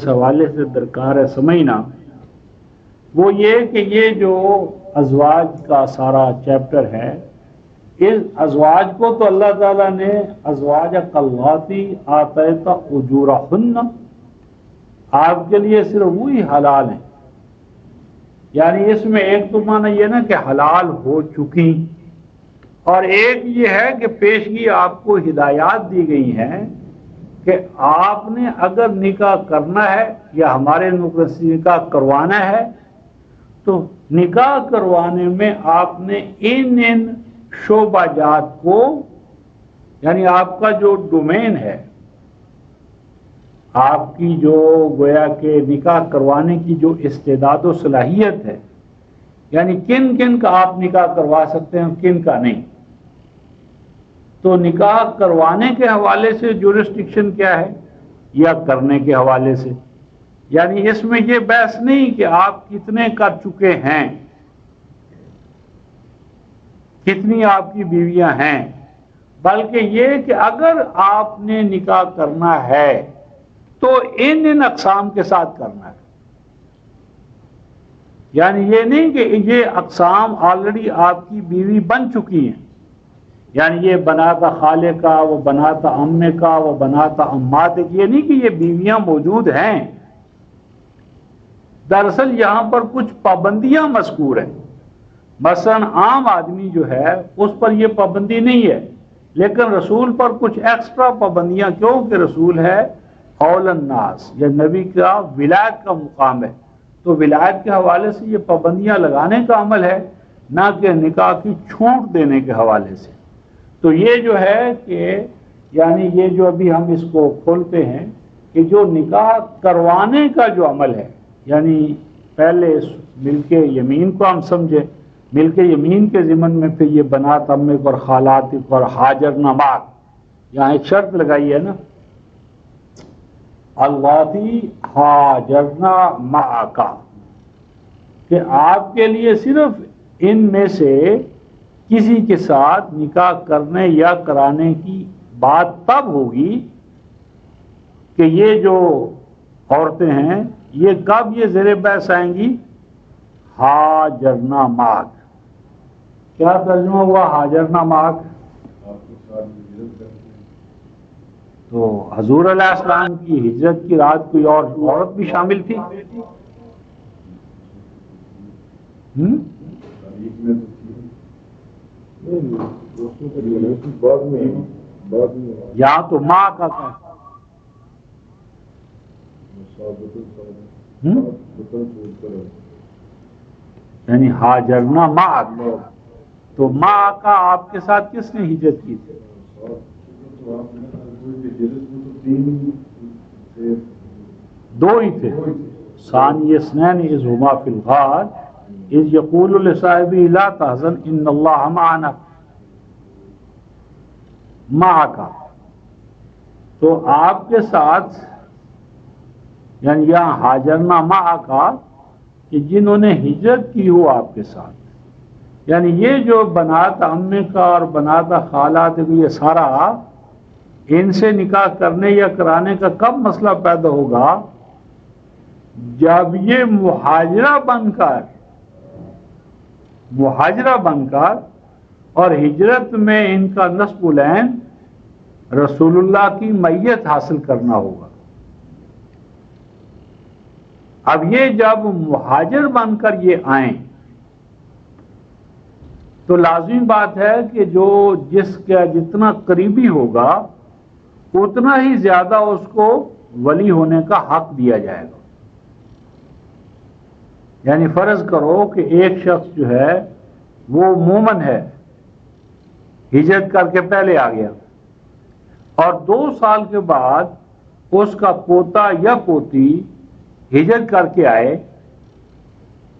حوالے سے درکار ہے سمجھنا، وہ یہ کہ یہ جو ازواج کا سارا چیپٹر ہے، اس ازواج کو تو اللہ تعالیٰ نے ازواج کاللاتی آتیت اجورہن، آپ کے لیے صرف وہی حلال ہیں، یعنی اس میں ایک تو معنی یہ نا کہ حلال ہو چکی، اور ایک یہ ہے کہ پیشگی آپ کو ہدایات دی گئی ہیں کہ آپ نے اگر نکاح کرنا ہے یا ہمارے نکاح کروانا ہے تو نکاح کروانے میں آپ نے ان شعبہ جات کو، یعنی آپ کا جو ڈومین ہے، آپ کی جو گویا کہ نکاح کروانے کی جو استعداد و صلاحیت ہے، یعنی کن کن کا آپ نکاح کروا سکتے ہیں کن کا نہیں، تو نکاح کروانے کے حوالے سے جورسڈکشن کیا ہے یا کرنے کے حوالے سے، یعنی اس میں یہ بحث نہیں کہ آپ کتنے کر چکے ہیں، کتنی آپ کی بیویاں ہیں، بلکہ یہ کہ اگر آپ نے نکاح کرنا ہے تو ان اقسام کے ساتھ کرنا ہے، یعنی یہ نہیں کہ یہ اقسام آلریڈی آپ کی بیوی بن چکی ہیں، یعنی یہ بناتا خالے کا، وہ بناتا امے کا، وہ بناتا امات کا، یہ نہیں کہ یہ بیویاں موجود ہیں، دراصل یہاں پر کچھ پابندیاں مذکور ہیں۔ مثلا عام آدمی جو ہے اس پر یہ پابندی نہیں ہے، لیکن رسول پر کچھ ایکسٹرا پابندیاں، کیوں کہ رسول ہے اول الناس، یا نبی کا ولایت کا مقام ہے، تو ولایت کے حوالے سے یہ پابندیاں لگانے کا عمل ہے، نہ کہ نکاح کی چھوٹ دینے کے حوالے سے۔ تو یہ جو ہے کہ یعنی یہ جو ابھی ہم اس کو کھولتے ہیں کہ جو نکاح کروانے کا جو عمل ہے، یعنی پہلے ملک یمین کو ہم سمجھے، ملک یمین کے ضمن میں پھر یہ بنات امک اور خالات اور حاجرنا معک، یہاں ایک شرط لگائی ہے نا، اللاتی حاجرنا معک، کہ آپ کے لیے صرف ان میں سے کسی کے ساتھ نکاح کرنے یا کرانے کی بات تب ہوگی کہ یہ جو عورتیں ہیں یہ کب یہ زیر بحث آئیں گی، حاجرنا معک۔ کیا ترجمہ ہوا حاجرنا معک؟ آپ کے ساتھ ہجرت کرتے ہیں۔ تو حضور علیہ السلام کی ہجرت کی رات کوئی اور عورت بھی شامل تھی؟ تاریخ میں بعد میں یہاں تو ماں کا کیا؟ یعنی حاجرنا معک، تو ماں کا آپ کے ساتھ کس نے ہجرت کی تھی؟ دو ہی تھے، ثانی اثنین اذ ہما فی الغار اذ یقول لصاحبہ لا تحزن ان اللہ معنا، معک، تو آپ کے ساتھ یعنی یہاں حاجرنا معک کہ جنہوں نے ہجرت کی ہو آپ کے ساتھ، یعنی یہ جو بنات امے کا اور بنات خالات، یہ سارا ان سے نکاح کرنے یا کرانے کا کب مسئلہ پیدا ہوگا، جب یہ مہاجرہ بن کر اور ہجرت میں ان کا نصب العین رسول اللہ کی معیت حاصل کرنا ہوگا۔ اب یہ جب مہاجر بن کر یہ آئیں تو لازمی بات ہے کہ جو جس کا جتنا قریبی ہوگا اتنا ہی زیادہ اس کو ولی ہونے کا حق دیا جائے گا. یعنی فرض کرو کہ ایک شخص جو ہے وہ مومن ہے، ہجرت کر کے پہلے آ گیا، اور 2 سال کے بعد اس کا پوتا یا پوتی ہجرت کر کے آئے،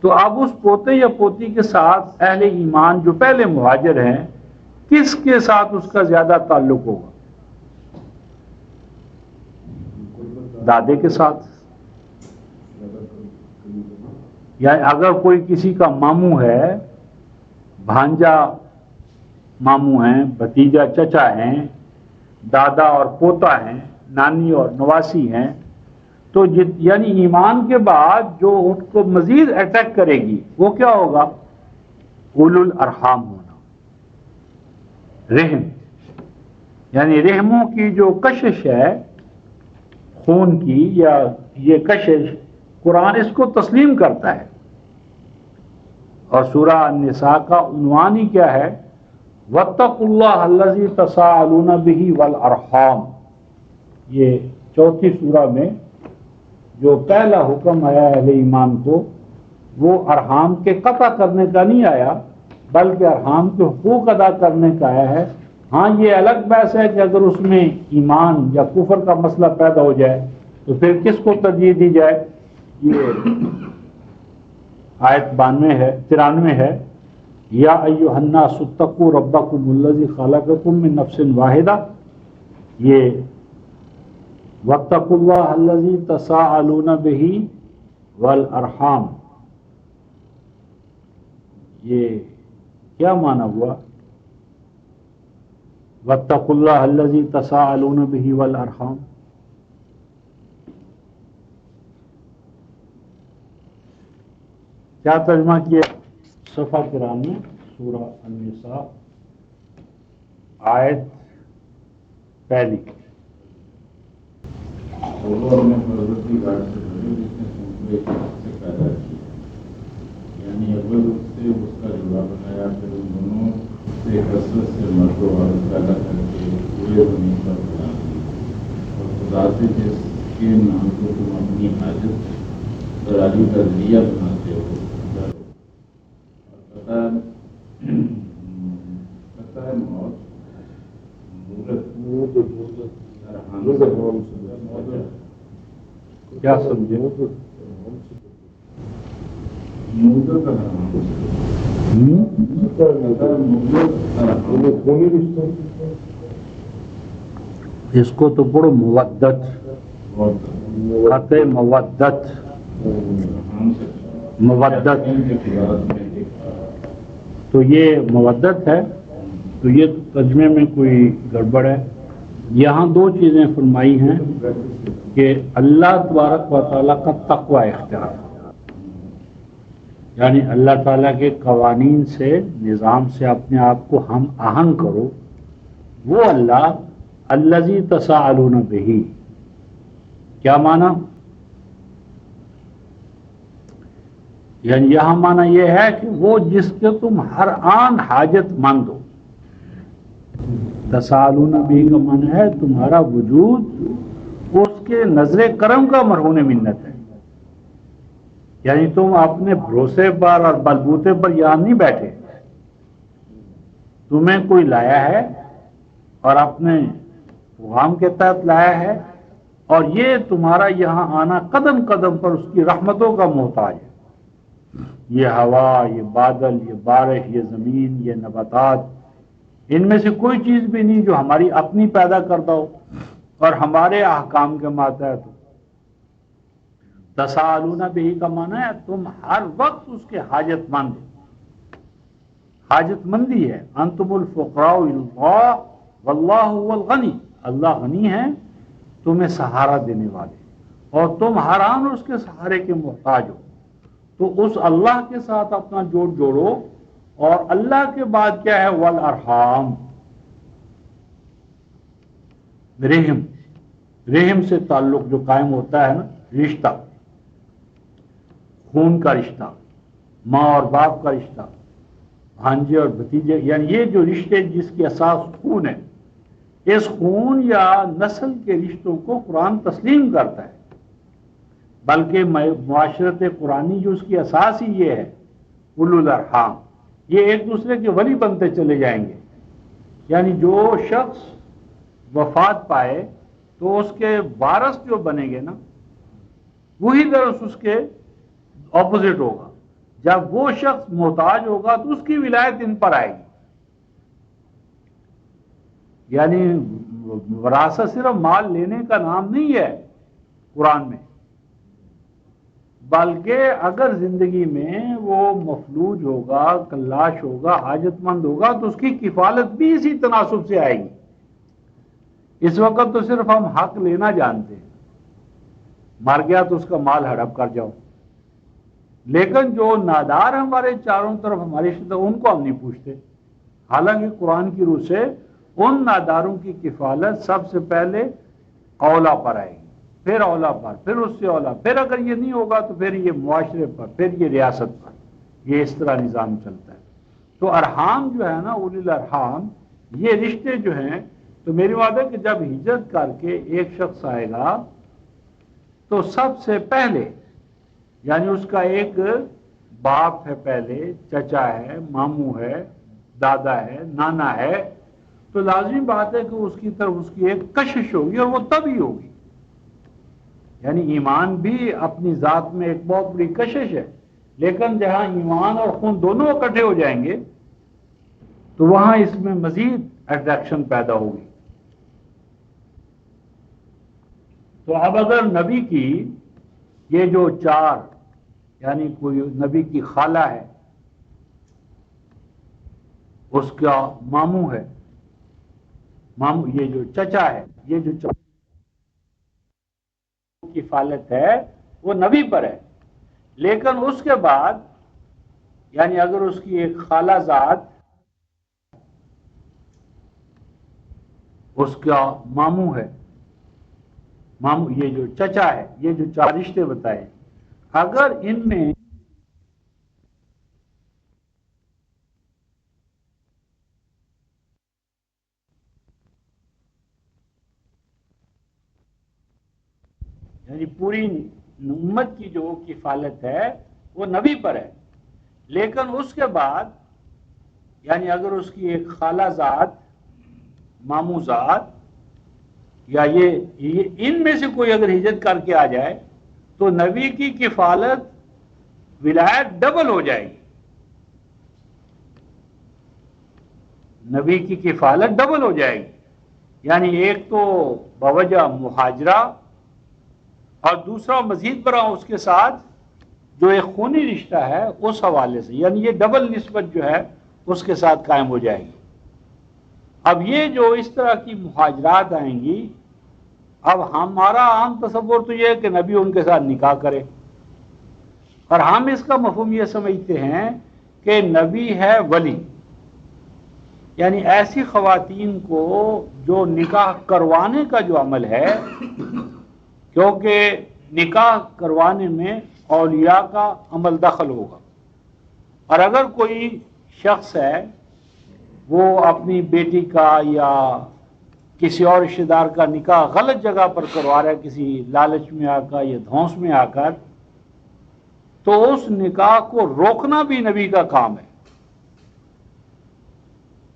تو اب اس پوتے یا پوتی کے ساتھ اہل ایمان جو پہلے مہاجر ہیں کس کے ساتھ اس کا زیادہ تعلق ہوگا؟ دادے کے ساتھ. یعنی اگر کوئی کسی کا ماموں ہے، بھانجا ماموں ہیں، بھتیجا چچا ہیں، دادا اور پوتا ہیں، نانی اور نواسی ہیں، تو یعنی ایمان کے بعد جو ان کو مزید اٹیک کرے گی وہ کیا ہوگا؟ اولو الارحام ہونا، رحم. یعنی رحموں کی جو کشش ہے خون کی، یا یہ کشش قرآن اس کو تسلیم کرتا ہے. اور سورہ النساء کا عنوان ہی کیا ہے؟ وَاتَّقُوا اللَّهَ الَّذِي تَسَاءَلُونَ بِهِ وَالْأَرْحَامَ. یہ 4تھی سورہ میں جو پہلا حکم آیا اہل ایمان کو وہ ارحام کے قطع کرنے کا نہیں آیا، بلکہ ارحام کے حقوق ادا کرنے کا آیا ہے. ہاں یہ الگ بحث ہے کہ اگر اس میں ایمان یا کفر کا مسئلہ پیدا ہو جائے تو پھر کس کو ترجیح دی جائے. یہ آیت 93 ہے. یا ایھا الناس اتقوا ربکم الذی خلقکم من نفس واحدہ. یہ واتقوا اللہ الذی تساءلون بہ والارحام، یہ کیا معنی ہوا؟ واتقوا اللہ الذی تساءلون بہ والارحام. کیا ترجمہ کیا؟ صفحہ 93 سورہ النساء آیت پہلی. اور نے حضرت کی گاڑ سے بھرے جس نے تم کو ایک ہاتھ سے پیدا کیا، یعنی اول سے اس کا جوڑا بنایا، پھر ان دونوں سے کثرت سے مرد و عورت پیدا کر کے پورے زمین پر بنا دی، اور خدا سے جس کے نام کو تم اپنی حاجت براری کا ذریعہ بناتے ہو ڈرو، اور پتہ ہے موت کیا سمجھے؟ اس کو تو پڑھو مودت، قطع مودت، مودت. تو یہ مودت ہے، تو یہ ترجمے میں کوئی گڑبڑ ہے. یہاں 2 چیزیں فرمائی ہیں کہ اللہ تبارک و تعالیٰ کا تقوی اختیار، یعنی اللہ تعالیٰ کے قوانین سے، نظام سے اپنے آپ کو ہم آہنگ کرو. وہ اللہ الذی تساءلون بہ، کیا معنی؟ یعنی یہاں معنی یہ ہے کہ وہ جس کے تم ہر آن حاجت مند ہو. تساءلون بہ کا معنی ہے تمہارا وجود اس کے نظر کرم کا مرہون منت ہے. یعنی تم اپنے بھروسے پر اور بلبوتے پر یہاں نہیں بیٹھے، تمہیں کوئی لایا ہے اور اپنے پیغام کے تحت لایا ہے، اور یہ تمہارا یہاں آنا قدم قدم پر اس کی رحمتوں کا محتاج ہے. یہ ہوا، یہ بادل، یہ بارش، یہ زمین، یہ نباتات، ان میں سے کوئی چیز بھی نہیں جو ہماری اپنی پیدا کردہ ہو اور ہمارے احکام کے ماتحت ہو. تساءلون بہ کا معنی ہے تم ہر وقت اس کے حاجت مند ہو. حاجت مندی ہے. انتم الفقراء الی اللہ واللہ هو الغنی، اللہ غنی ہے تمہیں سہارا دینے والے، اور تم ہر آن اس کے سہارے کے محتاج ہو. تو اس اللہ کے ساتھ اپنا جوڑ جوڑو. اور اللہ کے بعد کیا ہے؟ والارحام، رحم. رحم سے تعلق جو قائم ہوتا ہے نا، رشتہ. خون کا رشتہ، ماں اور باپ کا رشتہ، بھانجے اور بھتیجے، یعنی یہ جو رشتے جس کی اساس خون ہے، اس خون یا نسل کے رشتوں کو قرآن تسلیم کرتا ہے، بلکہ معاشرت قرآنی جو اس کی اساس ہی یہ ہے، اولو الارحام، یہ ایک دوسرے کے ولی بنتے چلے جائیں گے۔ یعنی جو شخص وفات پائے تو اس کے وارث جو بنیں گے نا، وہی درس اس کے اپوزٹ ہوگا۔ جب وہ شخص محتاج ہوگا تو اس کی ولایت ان پر آئے گی۔ یعنی وراثت صرف مال لینے کا نام نہیں ہے قرآن میں، بلکہ اگر زندگی میں وہ مفلوج ہوگا، کلاش ہوگا، حاجت مند ہوگا تو اس کی کفالت بھی اسی تناسب سے آئے گی۔ اس وقت تو صرف ہم حق لینا جانتے ہیں، مر گیا تو اس کا مال ہڑپ کر جاؤ، لیکن جو نادار ہمارے چاروں طرف ہماری رشتہ ان کو ہم نہیں پوچھتے۔ حالانکہ قرآن کی روح سے ان ناداروں کی کفالت سب سے پہلے اولا پر آئے گی، پھر اولا پر، پھر اس سے اولا، پھر اگر یہ نہیں ہوگا تو پھر یہ معاشرے پر، پھر یہ ریاست پر، یہ اس طرح نظام چلتا ہے۔ تو ارحام جو ہے نا، اولی الارحام، یہ رشتے جو ہیں، تو میری بات ہے کہ جب ہجرت کر کے ایک شخص آئے گا تو سب سے پہلے، یعنی اس کا ایک باپ ہے، پہلے چچا ہے، ماموں ہے، دادا ہے، نانا ہے، تو لازمی بات ہے کہ اس کی طرف اس کی ایک کشش ہوگی، اور وہ تب ہی ہوگی۔ یعنی ایمان بھی اپنی ذات میں ایک بہت بڑی کشش ہے، لیکن جہاں ایمان اور خون دونوں اکٹھے ہو جائیں گے تو وہاں اس میں مزید اٹریکشن پیدا ہوگی۔ تو اب اگر نبی کی یہ جو چار، یعنی کوئی نبی کی خالہ ہے، اس کا ماموں ہے، ماموں، یہ جو چچا ہے، یہ جو کفالت ہے وہ نبی پر ہے، لیکن اس کے بعد، یعنی اگر اس کی ایک خالہ زاد، اس کا ماموں ہے، ماموں، یہ جو چچا ہے، یہ جو چار رشتے بتائے، اگر ان میں یعنی پوری امت کی جو کفالت ہے وہ نبی پر ہے، لیکن اس کے بعد، یعنی اگر اس کی ایک خالہ زاد، ماموں زاد، یا یہ ان میں سے کوئی اگر ہجرت کر کے آ جائے تو نبی کی کفالت، ولایت ڈبل ہو جائے گی۔ نبی کی کفالت ڈبل ہو جائے گی، یعنی ایک تو بوجہ مہاجرہ، اور دوسرا مزید برآں اس کے ساتھ جو ایک خونی رشتہ ہے اس حوالے سے، یعنی یہ ڈبل نسبت جو ہے اس کے ساتھ قائم ہو جائے گی۔ اب یہ جو اس طرح کی مہاجرات آئیں گی، اب ہمارا عام تصور تو یہ ہے کہ نبی ان کے ساتھ نکاح کرے، اور ہم اس کا مفہوم یہ سمجھتے ہیں کہ نبی ہے ولی، یعنی ایسی خواتین کو جو نکاح کروانے کا جو عمل ہے، کیونکہ نکاح کروانے میں اولیاء کا عمل دخل ہوگا، اور اگر کوئی شخص ہے وہ اپنی بیٹی کا یا کسی اور رشتہ دار کا نکاح غلط جگہ پر کروا رہا ہے، کسی لالچ میں آ کر یا دھونس میں آ کر، تو اس نکاح کو روکنا بھی نبی کا کام ہے۔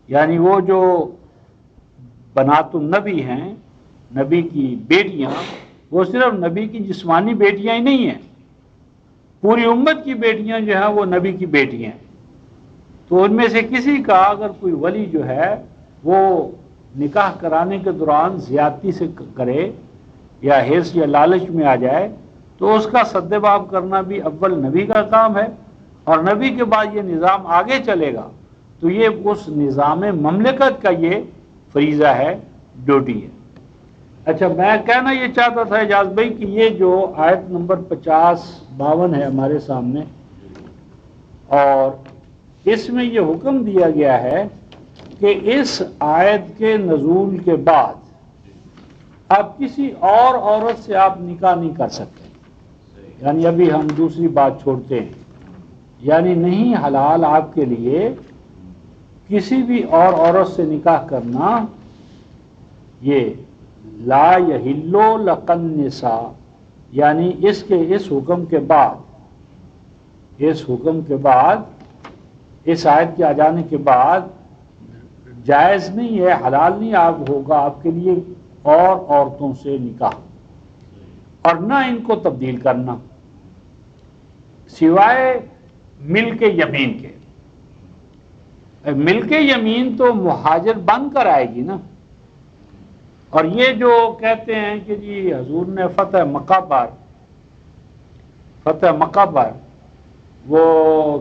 یعنی وہ جو بنات النبی ہیں، نبی کی بیٹیاں، وہ صرف نبی کی جسمانی بیٹیاں ہی نہیں ہیں، پوری امت کی بیٹیاں جو ہیں وہ نبی کی بیٹیاں ہیں۔ تو ان میں سے کسی کا اگر کوئی ولی جو ہے وہ نکاح کرانے کے دوران زیادتی سے کرے یا حرص یا لالچ میں آ جائے تو اس کا سد باب کرنا بھی اول نبی کا کام ہے، اور نبی کے بعد یہ نظام آگے چلے گا تو یہ اس نظام مملکت کا یہ فریضہ ہے، ڈیوٹی ہے۔ اچھا، میں کہنا یہ چاہتا تھا اعجاز بھائی کہ یہ جو آیت نمبر 50-52 ہے ہمارے سامنے، اور اس میں یہ حکم دیا گیا ہے کہ اس آیت کے نزول کے بعد اب کسی اور عورت سے آپ نکاح نہیں کر سکتے، یعنی ابھی ہم دوسری بات چھوڑتے ہیں، یعنی نہیں حلال آپ کے لیے کسی بھی اور عورت سے نکاح کرنا، یہ لا یحل لکن النساء، یعنی اس حکم کے بعد، اس حکم کے بعد، اس آیت کے آ جانے کے بعد جائز نہیں ہے، حلال نہیں ہوگا آپ کے لیے اور عورتوں سے نکاح، اور نہ ان کو تبدیل کرنا، سوائے ملک یمین کے۔ ملک یمین تو مہاجر بن کر آئے گی نا، اور یہ جو کہتے ہیں کہ جی حضور نے فتح مکہ پر وہ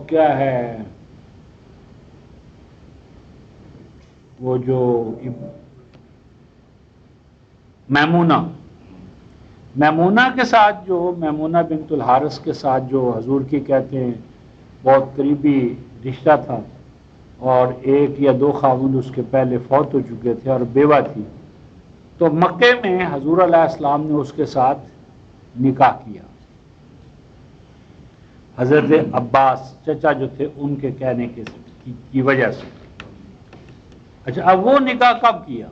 کیا ہے، وہ جو میمونہ کے ساتھ، جو میمونہ بنت الحارث کے ساتھ جو حضور کی کہتے ہیں بہت قریبی رشتہ تھا، اور ایک یا دو خاوند اس کے پہلے فوت ہو چکے تھے اور بیوہ تھی، تو مکے میں حضور علیہ السلام نے اس کے ساتھ نکاح کیا، حضرت عباس چچا جو تھے ان کے کہنے کی وجہ سے۔ اچھا، اب وہ نکاح کب کیا؟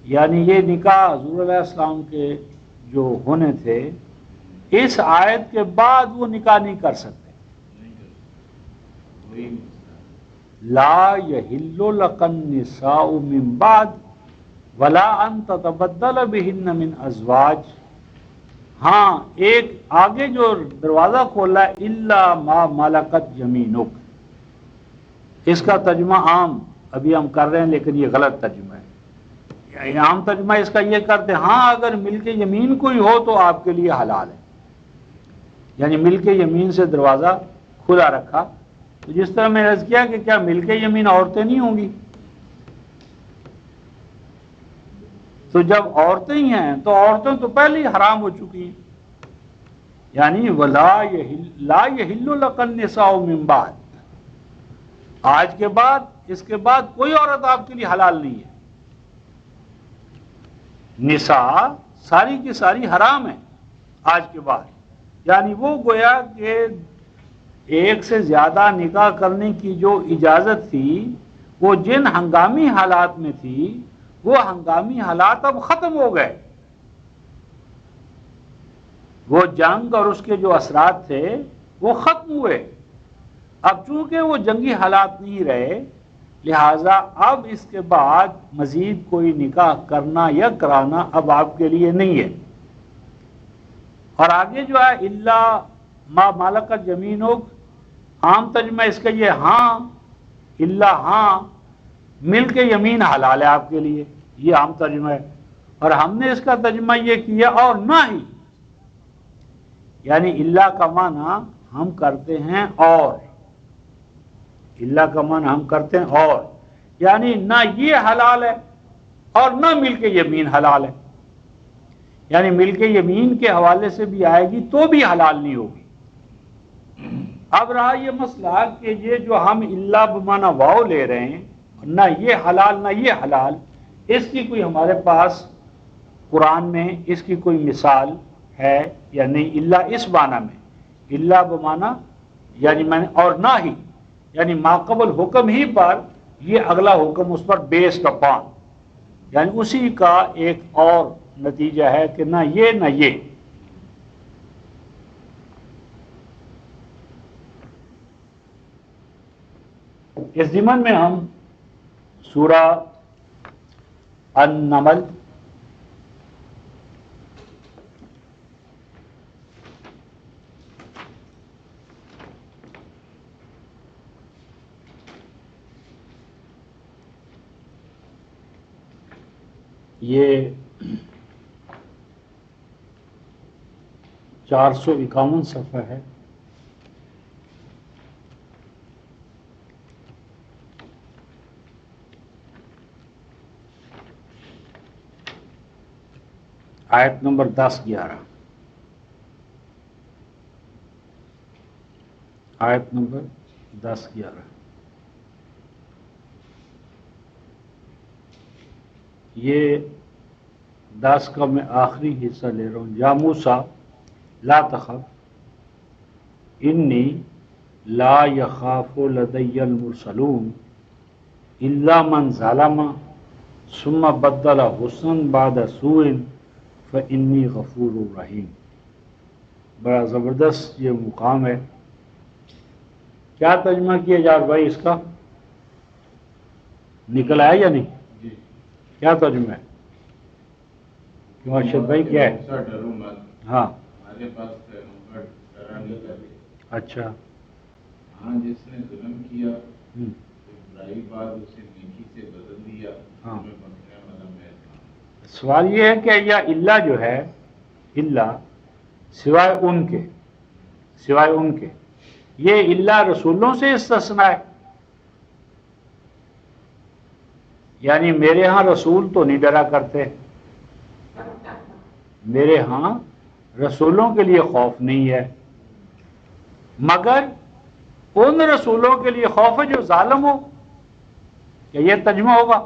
یعنی یہ نکاح حضور علیہ السلام کے جو ہونے تھے، اس آیت کے بعد وہ نکاح نہیں کر سکتے۔ لا یحل لک النساء من بعد ولا ان تتبدل بہن من ازواج، ہاں ایک آگے جو دروازہ کھولا ہے الا ما ملکت یمینک، اس کا ترجمہ عام ابھی ہم کر رہے ہیں لیکن یہ غلط ترجمہ ہے۔ عام ترجمہ اس کا یہ کرتے ہیں، ہاں اگر ملک یمین کوئی ہو تو آپ کے لیے حلال ہے، یعنی ملک یمین سے دروازہ کھلا رکھا۔ تو جس طرح میں عرض کیا کہ کیا ملک یمین عورتیں نہیں ہوں گی؟ تو جب عورتیں ہی ہیں تو عورتیں تو پہلے ہی حرام ہو چکی ہیں، یعنی لا یحل لک النساء من بعد، آج کے بعد، اس کے بعد کوئی عورت آپ کے لیے حلال نہیں ہے۔ نساء ساری کی ساری حرام ہے آج کے بعد، یعنی وہ گویا کہ ایک سے زیادہ نکاح کرنے کی جو اجازت تھی وہ جن ہنگامی حالات میں تھی، وہ ہنگامی حالات اب ختم ہو گئے۔ وہ جنگ اور اس کے جو اثرات تھے وہ ختم ہوئے، اب چونکہ وہ جنگی حالات نہیں رہے، لہذا اب اس کے بعد مزید کوئی نکاح کرنا یا کرانا اب آپ کے لیے نہیں ہے۔ اور آگے جو ہے الا ما ملکت یمینک، عام ترجمہ اس کا یہ ہاں، الا ہاں ملک یمین حلال ہے آپ کے لیے، یہ عام ترجمہ ہے۔ اور ہم نے اس کا ترجمہ یہ کیا اور نہ ہی، یعنی اللہ کا معنی ہم کرتے ہیں اور، اللہ کا معنی ہم کرتے ہیں اور، یعنی نہ یہ حلال ہے اور نہ ملک یمین حلال ہے، یعنی ملک یمین کے حوالے سے بھی آئے گی تو بھی حلال نہیں ہوگی۔ اب رہا یہ مسئلہ کہ یہ جو ہم اللہ بمعنی واو لے رہے ہیں، نہ یہ حلال نہ یہ حلال، اس کی کوئی ہمارے پاس قرآن میں اس کی کوئی مثال ہے یا نہیں؟ اللہ اس معنی میں، اللہ بمعنی یعنی میں نے اور نہ ہی، یعنی ماقبل حکم ہی پر یہ اگلا حکم اس پر بیسڈ اپان، یعنی اسی کا ایک اور نتیجہ ہے کہ نہ یہ نہ یہ۔ اس ضمن میں ہم سورہ النمل یہ 451 صفحہ ہے، آیت نمبر 10-11، آیت نمبر 10-11۔ یہ 10 کا میں آخری حصہ لے رہا ہوں. یا موسیٰ لا تخف انی لا یخاف لدی المرسلون الا من ظلم ثم بدل حسنا بعد سوء فانی غفور رحیم. بڑا زبردست یہ مقام ہے. کیا ترجمہ کیا جار بھائی اس کا؟ نکل آیا یا نہیں؟ جی کیا ترجمہ ہے؟ کیوں ارشد بھائی کیا ہے؟ ڈرو مت، ہاں ہمارے پاس پیغمبر ڈرا نہیں کرے. اچھا. ہاں جس نے ظلم کیا ہم، برائی بعد اسے نیکی سے بدل دیا، ہاں. ہمیں بخشنے والا مہربان. سوال یہ ہے کہ یا اللہ جو ہے، اللہ سوائے ان کے یہ اللہ رسولوں سے استثناء ہے. یعنی میرے ہاں رسول تو نہیں ڈرا کرتے، میرے ہاں رسولوں کے لیے خوف نہیں ہے، مگر ان رسولوں کے لیے خوف ہے جو ظالم ہو. کیا یہ ترجمہ ہوگا؟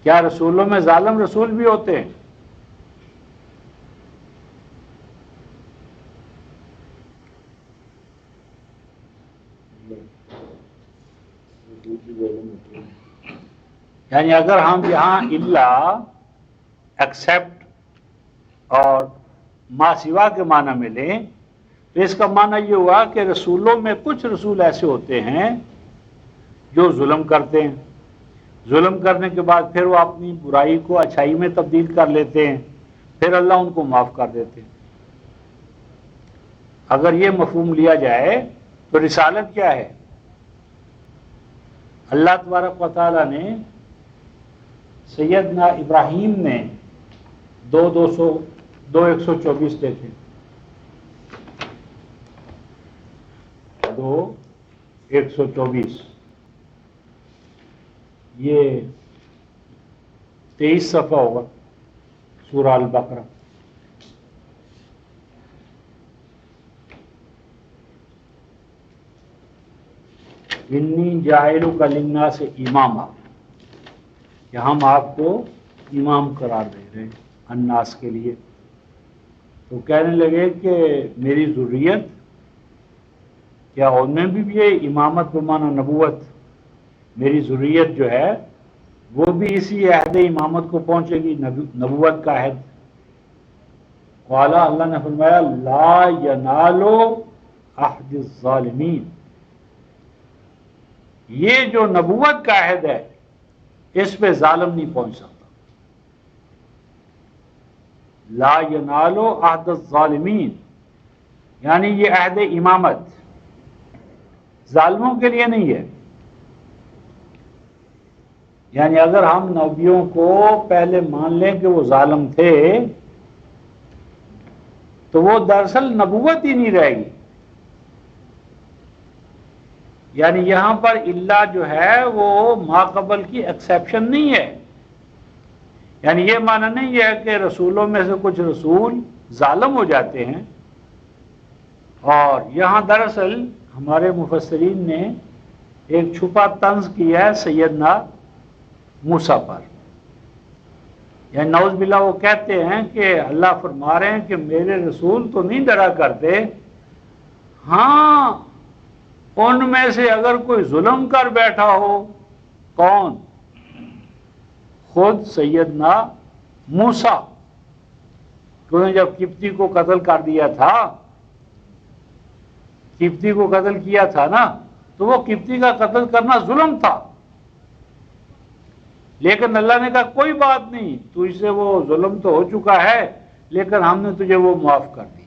کیا رسولوں میں ظالم رسول بھی ہوتے ہیں؟ یعنی اگر ہم یہاں اللہ ایکسیپٹ اور ما سوا کے معنی میں لیں تو اس کا معنی یہ ہوا کہ رسولوں میں کچھ رسول ایسے ہوتے ہیں جو ظلم کرتے ہیں، ظلم کرنے کے بعد پھر وہ اپنی برائی کو اچھائی میں تبدیل کر لیتے ہیں، پھر اللہ ان کو معاف کر دیتے ہیں. اگر یہ مفہوم لیا جائے تو رسالت کیا ہے؟ اللہ تبارک و تعالیٰ نے سیدنا ابراہیم نے 2:124 دیکھیں، 2:124 یہ 23 صفحہ ہوگا سورہ البقرہ. انی جاعلک للناس اماما، کہ ہم آپ کو امام قرار دے رہے ہیں الناس کے لیے. تو کہنے لگے کہ میری ذریت کیا ان میں بھی یہ امامت بمعنی نبوت، میری ذریت جو ہے وہ بھی اسی عہد امامت کو پہنچے گی، نبوت کا عہد. قال اللہ نے فرمایا لا ینال عہد الظالمین، یہ جو نبوت کا عہد ہے اس پہ ظالم نہیں پہنچ سکتا. لا ینال عہد الظالمین یعنی یہ عہد امامت ظالموں کے لیے نہیں ہے. یعنی اگر ہم نبیوں کو پہلے مان لیں کہ وہ ظالم تھے تو وہ دراصل نبوت ہی نہیں رہے گی. یعنی یہاں پر اللہ جو ہے وہ ما قبل کی ایکسیپشن نہیں ہے. یعنی یہ معنی نہیں ہے کہ رسولوں میں سے کچھ رسول ظالم ہو جاتے ہیں. اور یہاں دراصل ہمارے مفسرین نے ایک چھپا طنز کیا ہے سیدنا موسیٰ پر. یعنی نعوذ باللہ وہ کہتے ہیں کہ اللہ فرما رہے ہیں کہ میرے رسول تو نہیں ڈرا کرتے، ہاں ان میں سے اگر کوئی ظلم کر بیٹھا ہو. کون؟ خود سیدنا موسیٰ. کیوں جب قبطی کو قتل کر دیا تھا، قبطی کو قتل کیا تھا نا، تو وہ قبطی کا قتل کرنا ظلم تھا. لیکن اللہ نے کہا کوئی بات نہیں، تجھ سے وہ ظلم تو ہو چکا ہے لیکن ہم نے تجھے وہ معاف کر دیا.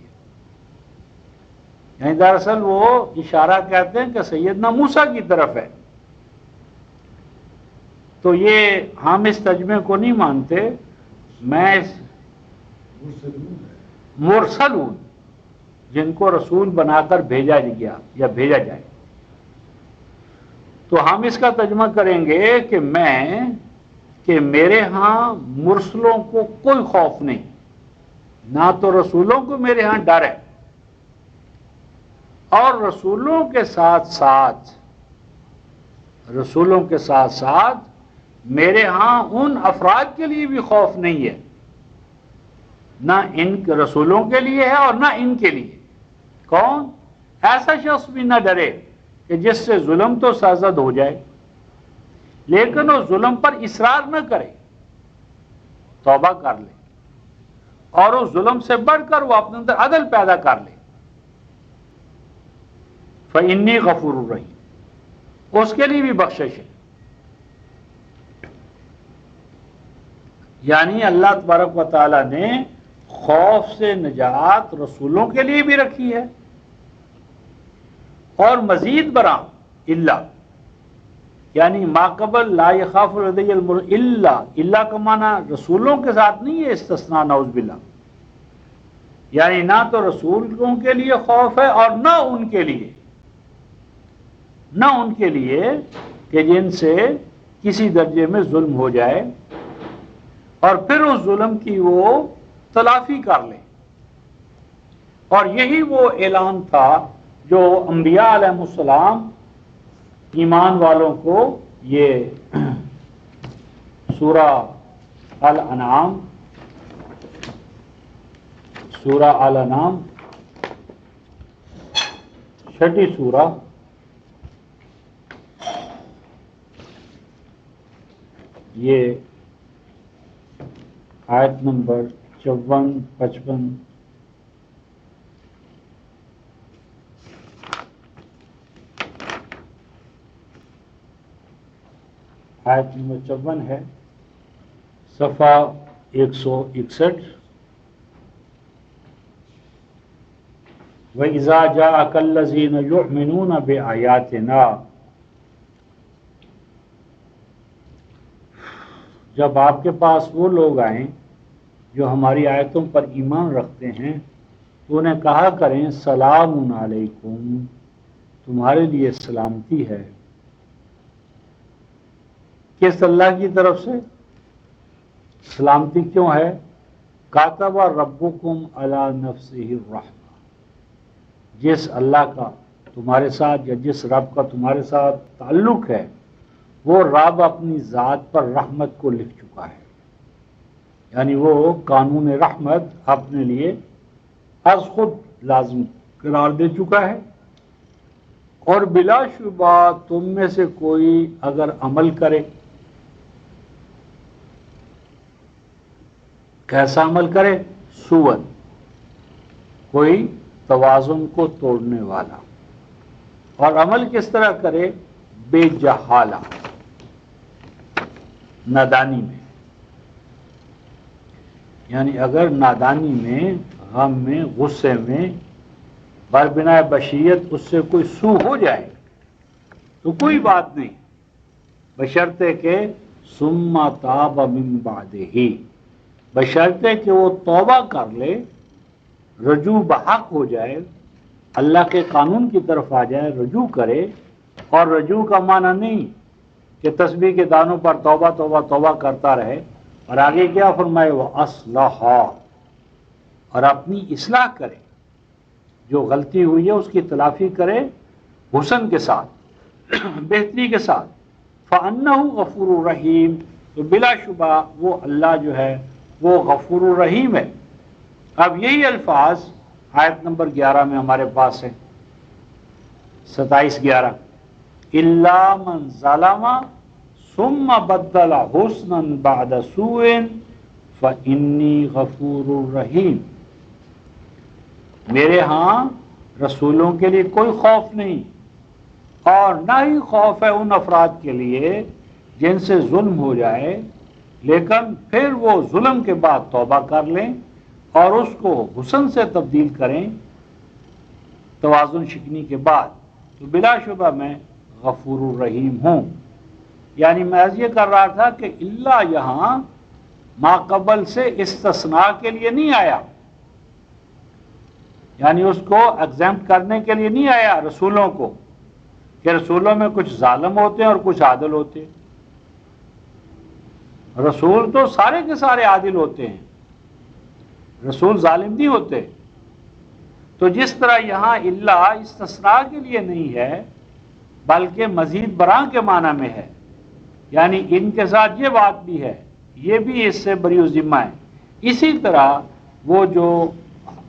یعنی دراصل وہ اشارہ کہتے ہیں کہ سیدنا موسیٰ کی طرف ہے. تو یہ ہم اس ترجمے کو نہیں مانتے. میں مرسلون جن کو رسول بنا کر بھیجا گیا یا بھیجا جائے، تو ہم اس کا ترجمہ کریں گے کہ میرے ہاں مرسلوں کو کوئی خوف نہیں، نہ تو رسولوں کو میرے ہاں ڈر ہے، اور رسولوں کے ساتھ ساتھ رسولوں کے ساتھ ساتھ میرے ہاں ان افراد کے لیے بھی خوف نہیں ہے، نہ ان رسولوں کے لیے ہے اور نہ ان کے لیے۔ کون؟ ایسا شخص بھی نہ ڈرے کہ جس سے ظلم تو سرزد ہو جائے لیکن وہ ظلم پر اصرار نہ کرے، توبہ کر لے اور اس ظلم سے بڑھ کر وہ اپنے اندر عدل پیدا کر لے۔ فإنی غفور الرحیم، اس کے لیے بھی بخشش ہے۔ یعنی اللہ تبارک و تعالی نے خوف سے نجات رسولوں کے لیے بھی رکھی ہے، اور مزید برآں الا، یعنی ماقبل لا یخاف لدی الا کا معنی رسولوں کے ساتھ نہیں ہے، استثناء نعوذ باللہ، یعنی نہ تو رسولوں کے لیے خوف ہے اور نہ ان کے لیے کہ جن سے کسی درجے میں ظلم ہو جائے اور پھر اس ظلم کی وہ تلافی کر لیں۔ اور یہی وہ اعلان تھا جو انبیاء علیہ السلام ایمان والوں کو یہ سورہ الانعام چھٹی سورہ یہ آیت نمبر 54 55 آیت نمبر 54 ہے، صفحہ 161۔ وَإِذَا جَاءَكَ الَّذِينَ يُؤْمِنُونَ بِآيَاتِنَا، جب آپ کے پاس وہ لوگ آئیں جو ہماری آیتوں پر ایمان رکھتے ہیں تو انہیں کہا کریں سلام علیکم، تمہارے لیے سلامتی ہے۔ کس اللہ کی طرف سے سلامتی کیوں ہے؟ کاتب ربکم علی نفسہ الرحمہ، جس اللہ کا تمہارے ساتھ یا جس رب کا تمہارے ساتھ تعلق ہے وہ رب اپنی ذات پر رحمت کو لکھ چکا ہے، یعنی وہ قانون رحمت اپنے لیے از خود لازم قرار دے چکا ہے۔ اور بلا شبہ تم میں سے کوئی اگر عمل کرے، کیسا عمل کرے؟ سوء، کوئی توازن کو توڑنے والا، اور عمل کس طرح کرے؟ بے جہالہ، نادانی میں، یعنی اگر نادانی میں، غم میں، غصے میں، بربنائے بشیت اس سے کوئی سوء ہو جائے تو کوئی بات نہیں، بشرطے کہ ثم تاب من بعدہ، بشرطے کہ وہ توبہ کر لے، رجوع بحق ہو جائے، اللہ کے قانون کی طرف آ جائے، رجوع کرے۔ اور رجوع کا معنی نہیں کہ تسبیح کے دانوں پر توبہ توبہ توبہ کرتا رہے، اور آگے کیا فرمائے؟ وَأَصْلَحَا، اور اپنی اصلاح کرے، جو غلطی ہوئی ہے اس کی تلافی کرے حسن کے ساتھ، بہتری کے ساتھ۔ فَأَنَّهُ غَفُورٌ الرحیم، تو بلا شبہ وہ اللہ جو ہے وہ غفور الرحیم ہے۔ اب یہی الفاظ آیت نمبر 11 میں ہمارے پاس ہے، 27-11، إِلَّا مَنْ ظَلَمَ ثُمَّ بَدَّلَ حُسْنًا بَعْدَ سُوءٍ فَإِنِّي غَفُورٌ رَحِيمٌ۔ میرے ہاں رسولوں کے لیے کوئی خوف نہیں، اور نہ ہی خوف ہے ان افراد کے لیے جن سے ظلم ہو جائے لیکن پھر وہ ظلم کے بعد توبہ کر لیں اور اس کو حسن سے تبدیل کریں توازن شکنی کے بعد، تو بلا شبہ میں غفور الرحیم ہوں۔ یعنی میں عرض یہ کر رہا تھا کہ اللہ یہاں ما قبل سے استثناء کے لیے نہیں آیا، یعنی اس کو ایگزیمپٹ کرنے کے لیے نہیں آیا رسولوں کو، کہ رسولوں میں کچھ ظالم ہوتے ہیں اور کچھ عادل ہوتے ہیں۔ رسول تو سارے کے سارے عادل ہوتے ہیں، رسول ظالم نہیں ہوتے۔ تو جس طرح یہاں اللہ استثناء کے لیے نہیں ہے بلکہ مزید برآں کے معنی میں ہے، یعنی ان کے ساتھ یہ بات بھی ہے، یہ بھی اس سے بری ذمہ ہے۔ اسی طرح وہ جو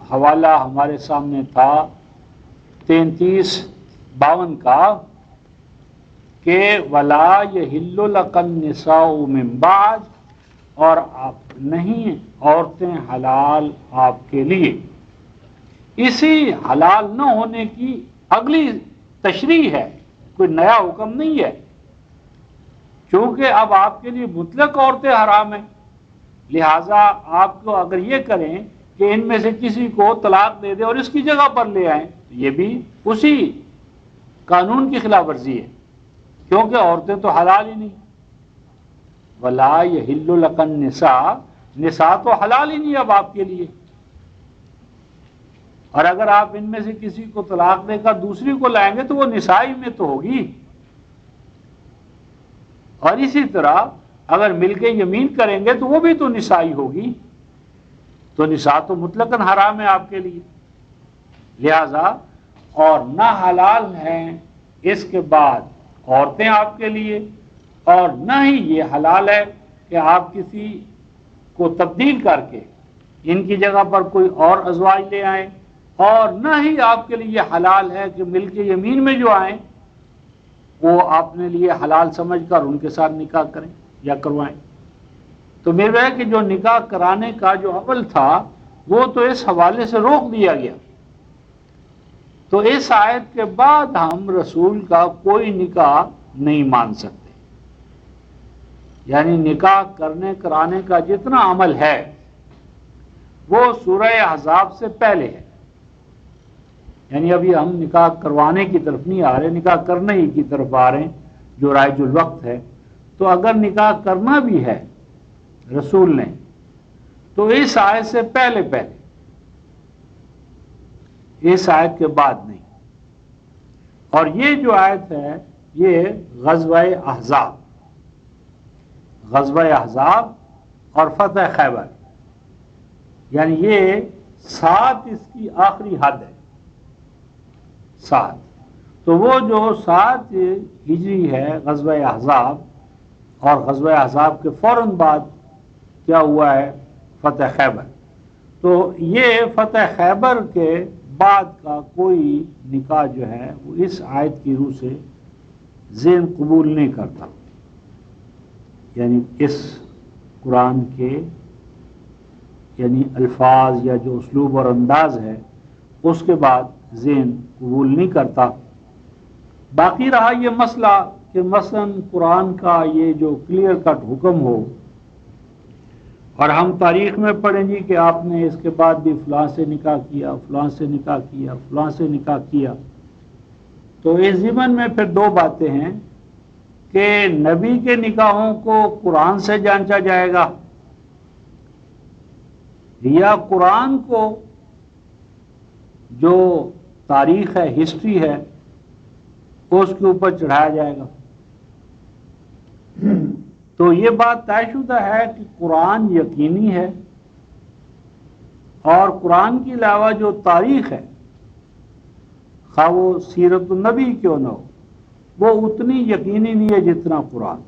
حوالہ ہمارے سامنے تھا 33-52 کا کہ وَلَا يَحِلُّ لَكَ النِّسَاءُ مِن بَعْدُ، اور نہیں عورتیں حلال آپ کے لیے، اسی حلال نہ ہونے کی اگلی تشریح ہے، کوئی نیا حکم نہیں ہے، چونکہ اب آپ کے لیے مطلق عورتیں حرام ہیں، لہٰذا آپ کو اگر یہ کریں کہ ان میں سے کسی کو طلاق دے دیں اور اس کی جگہ پر لے آئیں، تو یہ بھی اسی قانون کی خلاف ورزی ہے، کیونکہ عورتیں تو حلال ہی نہیں۔ وَلَا يَحِلُّ لَكَ النِّسَاء، نساء تو حلال ہی نہیں اب آپ کے لیے، اور اگر آپ ان میں سے کسی کو طلاق دے کر دوسری کو لائیں گے تو وہ نسائی میں تو ہوگی، اور اسی طرح اگر مل کے یمین کریں گے تو وہ بھی تو نسائی ہوگی، تو نساء تو مطلقاً حرام ہے آپ کے لیے، لہذا اور نہ حلال ہیں اس کے بعد عورتیں آپ کے لیے، اور نہ ہی یہ حلال ہے کہ آپ کسی کو تبدیل کر کے ان کی جگہ پر کوئی اور ازواج لے آئیں، اور نہ ہی آپ کے لیے یہ حلال ہے کہ مل کے یمین میں جو آئیں وہ اپنے لیے حلال سمجھ کر ان کے ساتھ نکاح کریں یا کروائیں۔ تو میرا ہے کہ جو نکاح کرانے کا جو عمل تھا وہ تو اس حوالے سے روک دیا گیا، تو اس آیت کے بعد ہم رسول کا کوئی نکاح نہیں مان سکتے، یعنی نکاح کرنے کرانے کا جتنا عمل ہے وہ سورہ احزاب سے پہلے ہے، یعنی ابھی ہم نکاح کروانے کی طرف نہیں آ رہے، نکاح کرنے ہی کی طرف آ رہے ہیں جو رائج الوقت ہے۔ تو اگر نکاح کرنا بھی ہے رسول نے تو اس آیت سے پہلے اس آیت کے بعد نہیں، اور یہ جو آیت ہے یہ غزوہ احزاب اور فتح خیبر، یعنی یہ 7 اس کی آخری حد ہے، 7۔ تو وہ جو 7 ہجری ہے غزوہ احزاب، اور غزوہ احزاب کے فوراً بعد کیا ہوا ہے فتح خیبر، تو یہ فتح خیبر کے بعد کا کوئی نکاح جو ہے وہ اس آیت کی روح سے ذہن قبول نہیں کرتا، یعنی اس قرآن کے یعنی الفاظ یا جو اسلوب اور انداز ہے اس کے بعد ذہن قبول نہیں کرتا۔ باقی رہا یہ مسئلہ کہ مثلاً قرآن کا یہ جو کلیئر کٹ حکم ہو، اور ہم تاریخ میں پڑھیں گی کہ آپ نے اس کے بعد بھی فلاں سے نکاح کیا، فلاں سے نکاح کیا، فلاں سے نکاح کیا، تو اس ضمن میں پھر 2 باتیں ہیں کہ نبی کے نکاحوں کو قرآن سے جانچا جائے گا یا قرآن کو جو تاریخ ہے، ہسٹری ہے، اس کے اوپر چڑھایا جائے گا۔ تو یہ بات طے شدہ ہے کہ قرآن یقینی ہے، اور قرآن کے علاوہ جو تاریخ ہے خواہ وہ سیرت النبی کیوں نہ ہو وہ اتنی یقینی نہیں ہے جتنا قرآن،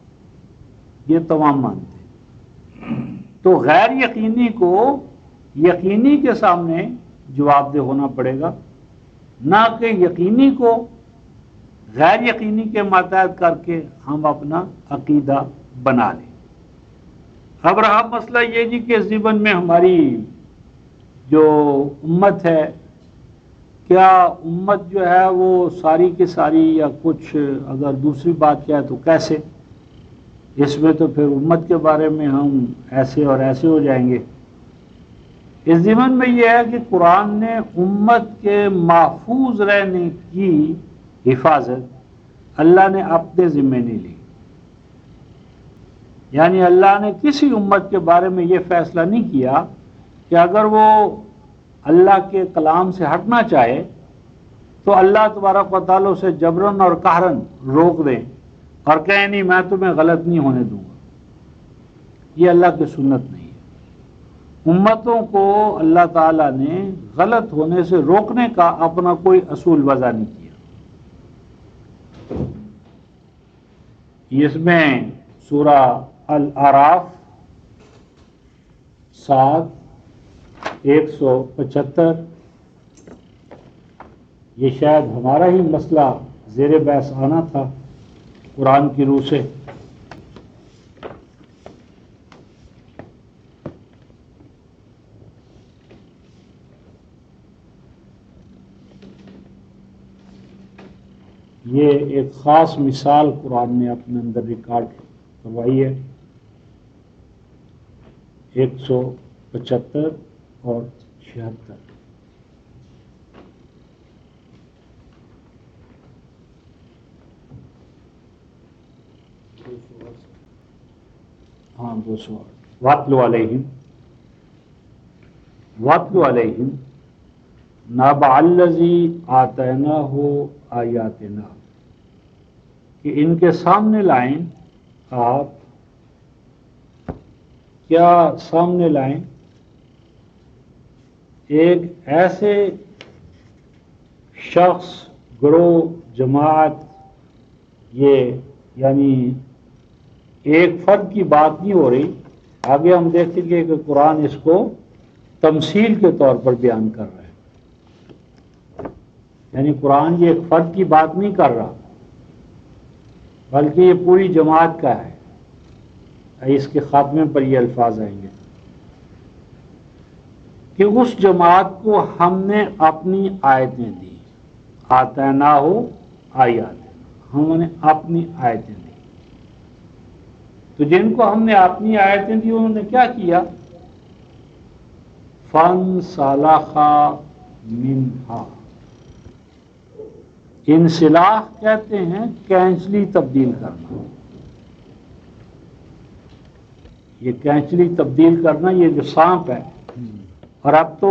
یہ تمام مانتے ہیں۔ تو غیر یقینی کو یقینی کے سامنے جواب دہ ہونا پڑے گا، نہ کہ یقینی کو غیر یقینی کے ماتحت کر کے ہم اپنا عقیدہ بنا لیں۔ اب رہا مسئلہ یہ جی کہ اس ضمن میں ہماری جو امت ہے، کیا امت جو ہے وہ ساری کی ساری یا کچھ، اگر دوسری بات کیا ہے تو کیسے، اس میں تو پھر امت کے بارے میں ہم ایسے اور ایسے ہو جائیں گے۔ اس ضمن میں یہ ہے کہ قرآن نے امت کے محفوظ رہنے کی حفاظت اللہ نے اپنے ذمہ نہیں لی، یعنی اللہ نے کسی امت کے بارے میں یہ فیصلہ نہیں کیا کہ اگر وہ اللہ کے کلام سے ہٹنا چاہے تو اللہ تبارک و تعالیٰ سے جبرن اور قہرن روک دیں اور کہیں نہیں میں تمہیں غلط نہیں ہونے دوں گا۔ یہ اللہ کی سنت نہیں ہے۔ امتوں کو اللہ تعالیٰ نے غلط ہونے سے روکنے کا اپنا کوئی اصول وضع نہیں کیا۔ اس میں سورہ الاعراف 175 یہ شاید ہمارا ہی مسئلہ زیر بحث آنا تھا قرآن کی روح سے. یہ ایک خاص مثال قرآن نے اپنے اندر ریکارڈ کروائی ہے. 175 اور 76. ہاں 200. وَاتْلُ عَلَيْهِمْ نَبَأَ الَّذِي آتَيْنَاهُ آیاتنا، کہ ان کے سامنے لائیں آپ. کیا سامنے لائیں؟ ایک ایسے شخص، گروہ، جماعت، یہ یعنی ایک فرد کی بات نہیں ہو رہی. آگے ہم دیکھیں گے کہ قرآن اس کو تمثیل کے طور پر بیان کر رہا ہے. یعنی قرآن یہ ایک فرد کی بات نہیں کر رہا بلکہ یہ پوری جماعت کا ہے. اس کے خاتمے پر یہ الفاظ آئیں گے کہ اس جماعت کو ہم نے اپنی آیتیں دی. آتینا ہو آیات، ہم نے اپنی آیتیں دی. تو جن کو ہم نے اپنی آیتیں دی انہوں نے کیا کیا؟ فَانْسَلَخَ مِنْهَا. انسلاخ کہتے ہیں کینچلی تبدیل کرنا. یہ کینچلی تبدیل کرنا، یہ جو سانپ ہے، اور اب تو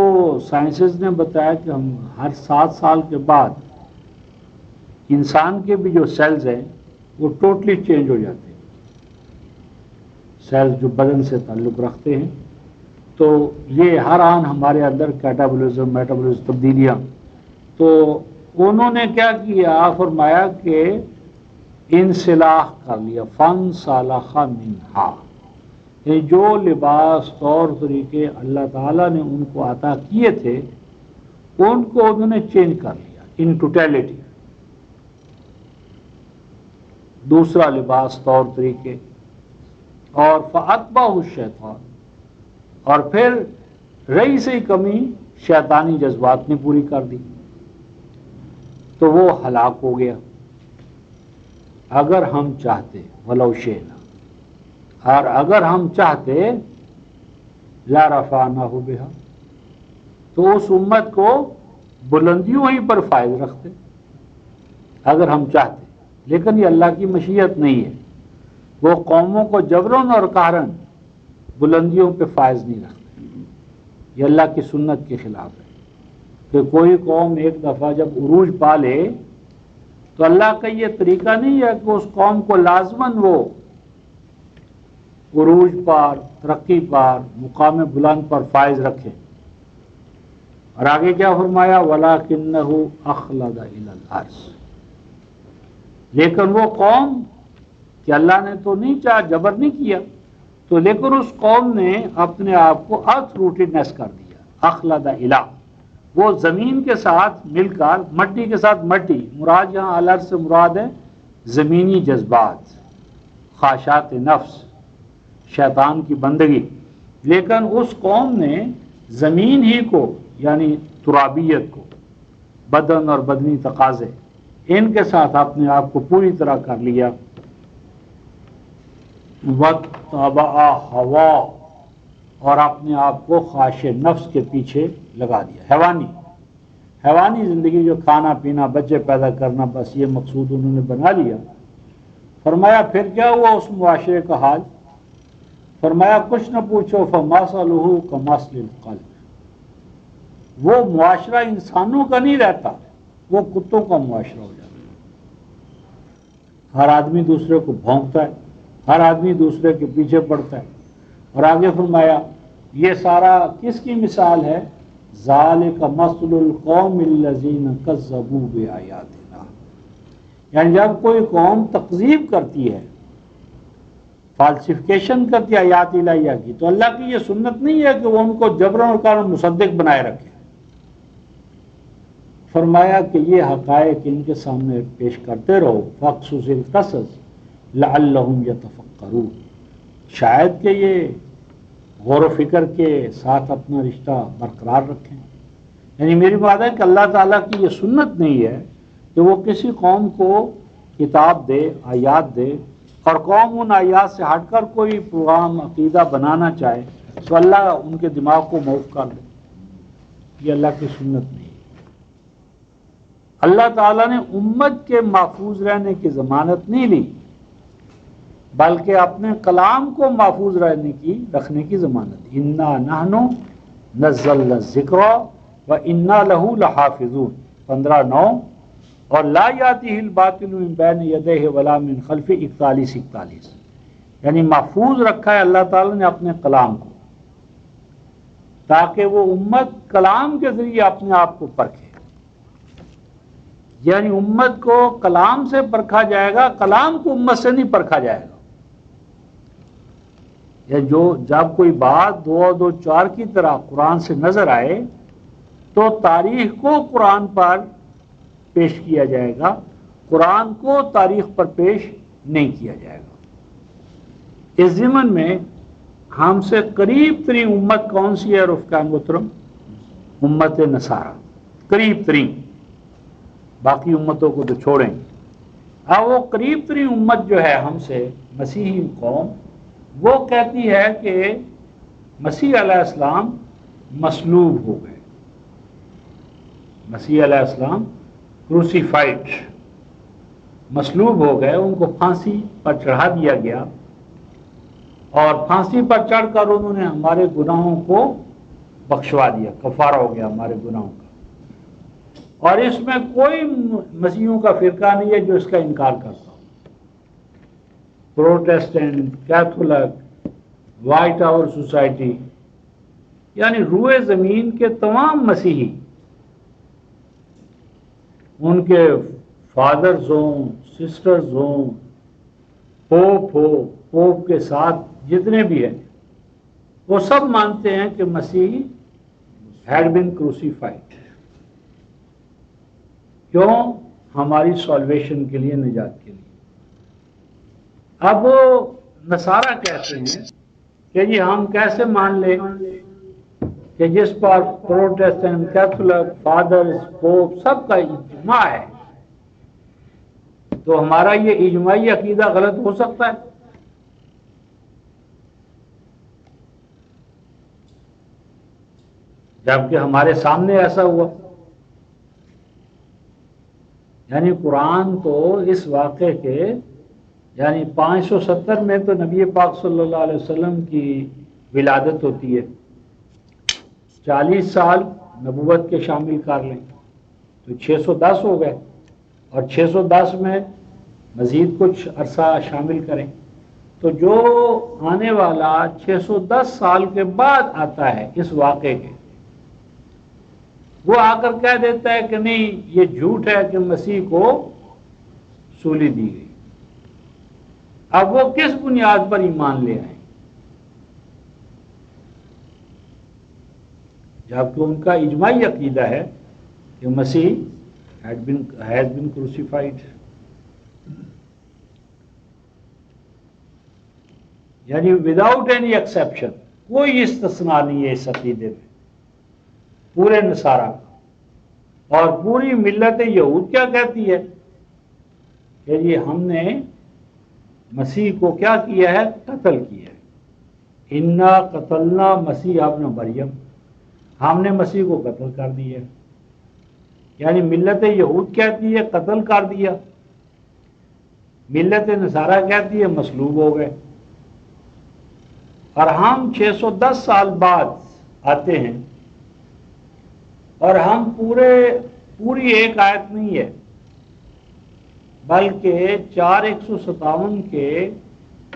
سائنسز نے بتایا کہ ہم ہر 7 سال کے بعد انسان کے بھی جو سیلز ہیں وہ ٹوٹلی چینج ہو جاتے ہیں. سیلز جو بدن سے تعلق رکھتے ہیں، تو یہ ہر آن ہمارے اندر کیٹابولزم، میٹابولزم تبدیلیاں. تو انہوں نے کیا کیا؟ فرمایا کہ انسلاخ کر لیا. فَانْسَلَخَ مِنْهَا، یعنی جو لباس، طور طریقے اللہ تعالیٰ نے ان کو عطا کیے تھے ان کو انہوں نے چینج کر لیا ان ٹوٹیلٹی. دوسرا لباس، طور طریقے. اور فَأَتْبَعَهُ الشَّيْطَانُ، اور پھر رہی سے کمی شیطانی جذبات نے پوری کر دی تو وہ ہلاک ہو گیا. اگر ہم چاہتے وَلَوْ شِئْنَا، اور اگر ہم چاہتے لَرَفَعْنَاهُ بِهَا، تو اس امت کو بلندیوں ہی پر فائز رکھتے اگر ہم چاہتے. لیکن یہ اللہ کی مشیت نہیں ہے. وہ قوموں کو جبرن اور قہرن بلندیوں پہ فائز نہیں رکھتے. یہ اللہ کی سنت کے خلاف ہے کہ کوئی قوم ایک دفعہ جب عروج پا لے تو اللہ کا یہ طریقہ نہیں ہے کہ اس قوم کو لازماً وہ عروج پر، ترقی پر، مقام بلند پر فائز رکھے. اور آگے کیا فرمایا؟ وَلَكِنَّهُ أَخْلَدَ إِلَى الْأَرْضِ، لیکن وہ قوم کہ اللہ نے تو نہیں چاہا، جبر نہیں کیا، تو لیکن اس قوم نے اپنے آپ کو ارتھ روٹیڈنس کر دیا. اخلد الہ، وہ زمین کے ساتھ مل کر، مٹی کے ساتھ مٹی. مراد یہاں الارض سے مراد ہے زمینی جذبات، خواہشات نفس، شیطان کی بندگی. لیکن اس قوم نے زمین ہی کو یعنی ترابیت کو، بدن اور بدنی تقاضے، ان کے ساتھ اپنے آپ کو پوری طرح کر لیا. وَاتَّبَعَ هَوَاهُ، اور اپنے آپ کو خواہش نفس کے پیچھے لگا دیا. حیوانی زندگی، جو کھانا پینا، بچے پیدا کرنا، بس یہ مقصود انہوں نے بنا لیا. فرمایا پھر کیا ہوا اس معاشرے کا حال؟ فرمایا کچھ نہ پوچھو. فَمَثَلُهُ كَمَثَلِ الْقَلْبِ، وہ معاشرہ انسانوں کا نہیں رہتا، وہ کتوں کا معاشرہ ہو جاتا ہے. ہر آدمی دوسرے کو بھونکتا ہے، ہر آدمی دوسرے کے پیچھے پڑتا ہے. اور آگے فرمایا یہ سارا کس کی مثال ہے؟ ذَلِكَ مَثْلُ الْقَوْمِ الَّذِينَ كَذَّبُوا بِآيَاتِنَا، یعنی جب کوئی قوم تکذیب کرتی ہے فالسیفیکیشن کرتی آیات الہیہ کی، تو اللہ کی یہ سنت نہیں ہے کہ وہ ان کو جبراً اور مصدق بنائے رکھے۔ فرمایا کہ یہ حقائق ان کے سامنے پیش کرتے رہو، فاقصص القصص لعلہم یتفکرون، شاید کہ یہ غور و فکر کے ساتھ اپنا رشتہ برقرار رکھیں۔ یعنی میری بات ہے کہ اللہ تعالیٰ کی یہ سنت نہیں ہے کہ وہ کسی قوم کو کتاب دے، آیات دے، اور قوم ان آیات سے ہٹ کر کوئی پروگرام عقیدہ بنانا چاہے تو اللہ ان کے دماغ کو معاف کر دے۔ یہ اللہ کی سنت نہیں ہے۔ اللہ تعالیٰ نے امت کے محفوظ رہنے کی ضمانت نہیں لی، بلکہ اپنے کلام کو محفوظ رکھنے کی ضمانت۔ انا نحن نزلنا الذکر وانا لہ لحافظون 15:9 اور لا یاتیہ الباطل من بین یدیہ ولا من خلفہ 41 یعنی محفوظ رکھا ہے اللہ تعالیٰ نے اپنے کلام کو، تاکہ وہ امت کلام کے ذریعے اپنے آپ کو پرکھے۔ یعنی امت کو کلام سے پرکھا جائے گا، کلام کو امت سے نہیں پرکھا جائے گا۔ یا جب کوئی بات 2 اور 2 4 کی طرح قرآن سے نظر آئے تو تاریخ کو قرآن پر پیش کیا جائے گا، قرآن کو تاریخ پر پیش نہیں کیا جائے گا۔ اس ضمن میں ہم سے قریب ترین امت کون سی ہے رفقان محترم؟ امت نصارہ، قریب ترین، باقی امتوں کو تو چھوڑیں۔ اب وہ قریب ترین امت جو ہے ہم سے، مسیحی قوم، وہ کہتی ہے کہ مسیح علیہ السلام مصلوب ہو گئے، مسیح علیہ السلام کروسیفائڈ، مصلوب ہو گئے، ان کو پھانسی پر چڑھا دیا گیا، اور پھانسی پر چڑھ کر انہوں نے ہمارے گناہوں کو بخشوا دیا، کفارہ ہو گیا ہمارے گناہوں کا۔ اور اس میں کوئی مسیحیوں کا فرقہ نہیں ہے جو اس کا انکار کرتا ہو، پروٹیسٹنٹ، کیتھولک، وائٹ آور سوسائٹی، یعنی روئے زمین کے تمام مسیحی، ان کے فادرز ہوں، سسٹرز ہوں، پوپ ہو، پوپ کے ساتھ جتنے بھی ہیں، وہ سب مانتے ہیں کہ مسیح ہیڈ بین کروسیفائڈ۔ کیوں؟ ہماری سالویشن کے لیے، نجات کے لیے۔ اب وہ نصارہ کہتے ہیں کہ جی ہم کیسے مان لیں کہ جس پر پروٹیسٹنٹ، کیتھولک، فادرز، پوپ سب کا اجماع ہے، تو ہمارا یہ اجماعی عقیدہ غلط ہو سکتا ہے؟ جبکہ ہمارے سامنے ایسا ہوا۔ یعنی قرآن تو اس واقعے کے، یعنی 570 میں تو نبی پاک صلی اللہ علیہ وسلم کی ولادت ہوتی ہے، 40 سال نبوت کے شامل کر لیں تو 610 ہو گئے، اور 610 میں مزید کچھ عرصہ شامل کریں تو جو آنے والا 610 سال کے بعد آتا ہے اس واقعے کے، وہ آ کر کہہ دیتا ہے کہ نہیں یہ جھوٹ ہے کہ مسیح کو سولی دی گئی۔ اب وہ کس بنیاد پر ایمان لے آئیں؟ جبکہ ان کا اجماعی عقیدہ ہے کہ مسیح has been crucified، یعنی وداؤٹ اینی ایکسیپشن، کوئی استثناء نہیں ہے اس عقیدے میں پورے نصارہ کا۔ اور پوری ملت یہود کیا کہتی ہے کہ یہ ہم نے مسیح کو کیا کیا ہے؟ قتل کیا ہے۔ انا قتلنا مسیح ابن مریم، ہم نے مسیح کو قتل کر دیا۔ یعنی ملت یہود کہتی ہے قتل کر دیا، ملت نصارہ کہتی ہے مصلوب ہو گئے، اور ہم 610 سال بعد آتے ہیں، اور ہم پوری ایک آیت نہیں ہے بلکہ 4:157 کے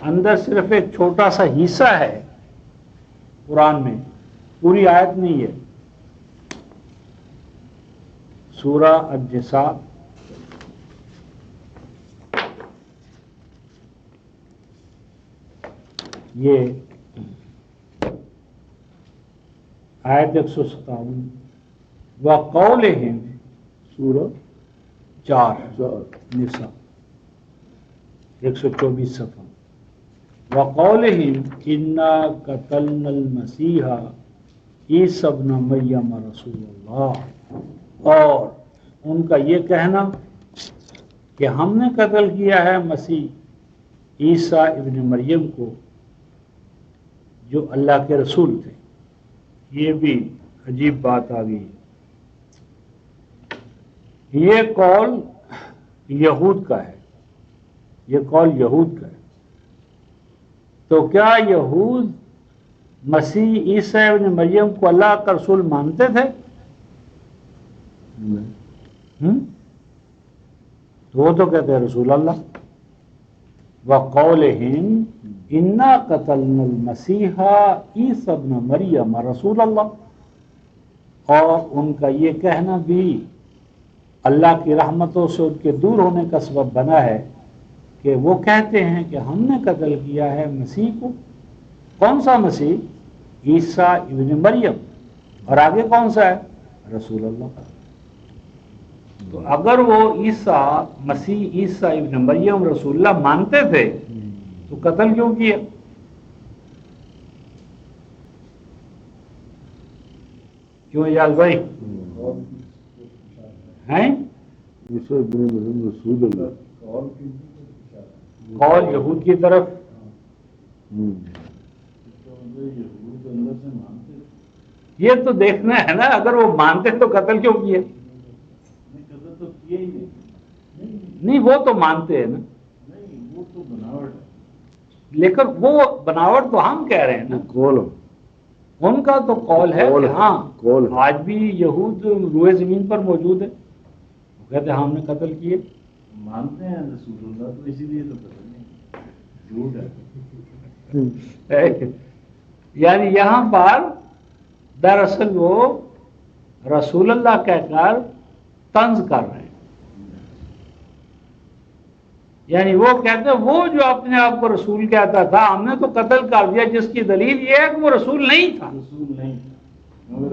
اندر صرف ایک چھوٹا سا حصہ ہے قرآن میں، پوری آیت نہیں ہے۔ سورہ النساء یہ آیت 157 وَقَوْلِهِمْ سورہ 4 نساء 124 صفحہ وَقَوْلِهِمْ إِنَّا قَتَلْنَا الْمَسِيحَ عِیسیٰ ابْنَ مَرْیَمَ رسول اللہ، اور ان کا یہ کہنا کہ ہم نے قتل کیا ہے مسیح عیسیٰ ابن مریم کو جو اللہ کے رسول تھے۔ یہ بھی عجیب بات آ گئی۔ یہ قول یہود کا ہے، یہ قول یہود کا ہے۔ تو کیا یہود مسیح عیسیٰ ابن مریم کو اللہ کا رسول مانتے تھے؟ تو وہ تو کہتے ہیں رسول اللہ۔ وَقَوْلِهِمْ إِنَّا قَتَلْنَا الْمَسِيحَ عِیسیٰ ابْنَ مَرْیَمَ رسول اللہ، اور ان کا یہ کہنا بھی اللہ کی رحمتوں سے ان کے دور ہونے کا سبب بنا ہے کہ وہ کہتے ہیں کہ ہم نے قتل کیا ہے مسیح کو۔ کون سا مسیح؟ عیسیٰ ابن مریم، اور آگے کون سا ہے؟ رسول اللہ۔ تو اگر وہ عیسیٰ مسیح عیسیٰ ابن مریم رسول اللہ مانتے تھے تو قتل کیوں کیا؟ کیوں یاد بھائی ہیں؟ عیسیٰ ابن مریم رسول اللہ، قول یہود کی طرف۔ یہ تو دیکھنا ہے نا، اگر وہ مانتے تو قتل کیوں کیے؟ نہیں، وہ تو مانتے ہیں نا، وہ تو بناوٹ ہے، لیکن وہ بناوٹ تو ہم کہہ رہے ہیں نا، قول ان کا تو قول ہے قول کہ ہے، ہاں قول ہے۔ آج بھی یہود روئے زمین پر موجود ہے، وہ کہتے ہیں ہم نے قتل کیے۔ مانتے ہیں رسول اللہ تو اسی لیے تو پتہ نہیں جھوٹ ہے۔ یعنی یہاں پر دراصل وہ رسول اللہ کہہ کر طنز کر رہے ہیں، یعنی وہ کہتے ہیں وہ جو اپنے آپ کو رسول کہتا تھا ہم نے تو قتل کر دیا، جس کی دلیل یہ ہے کہ وہ رسول نہیں تھا۔ رسول نہیں تھا،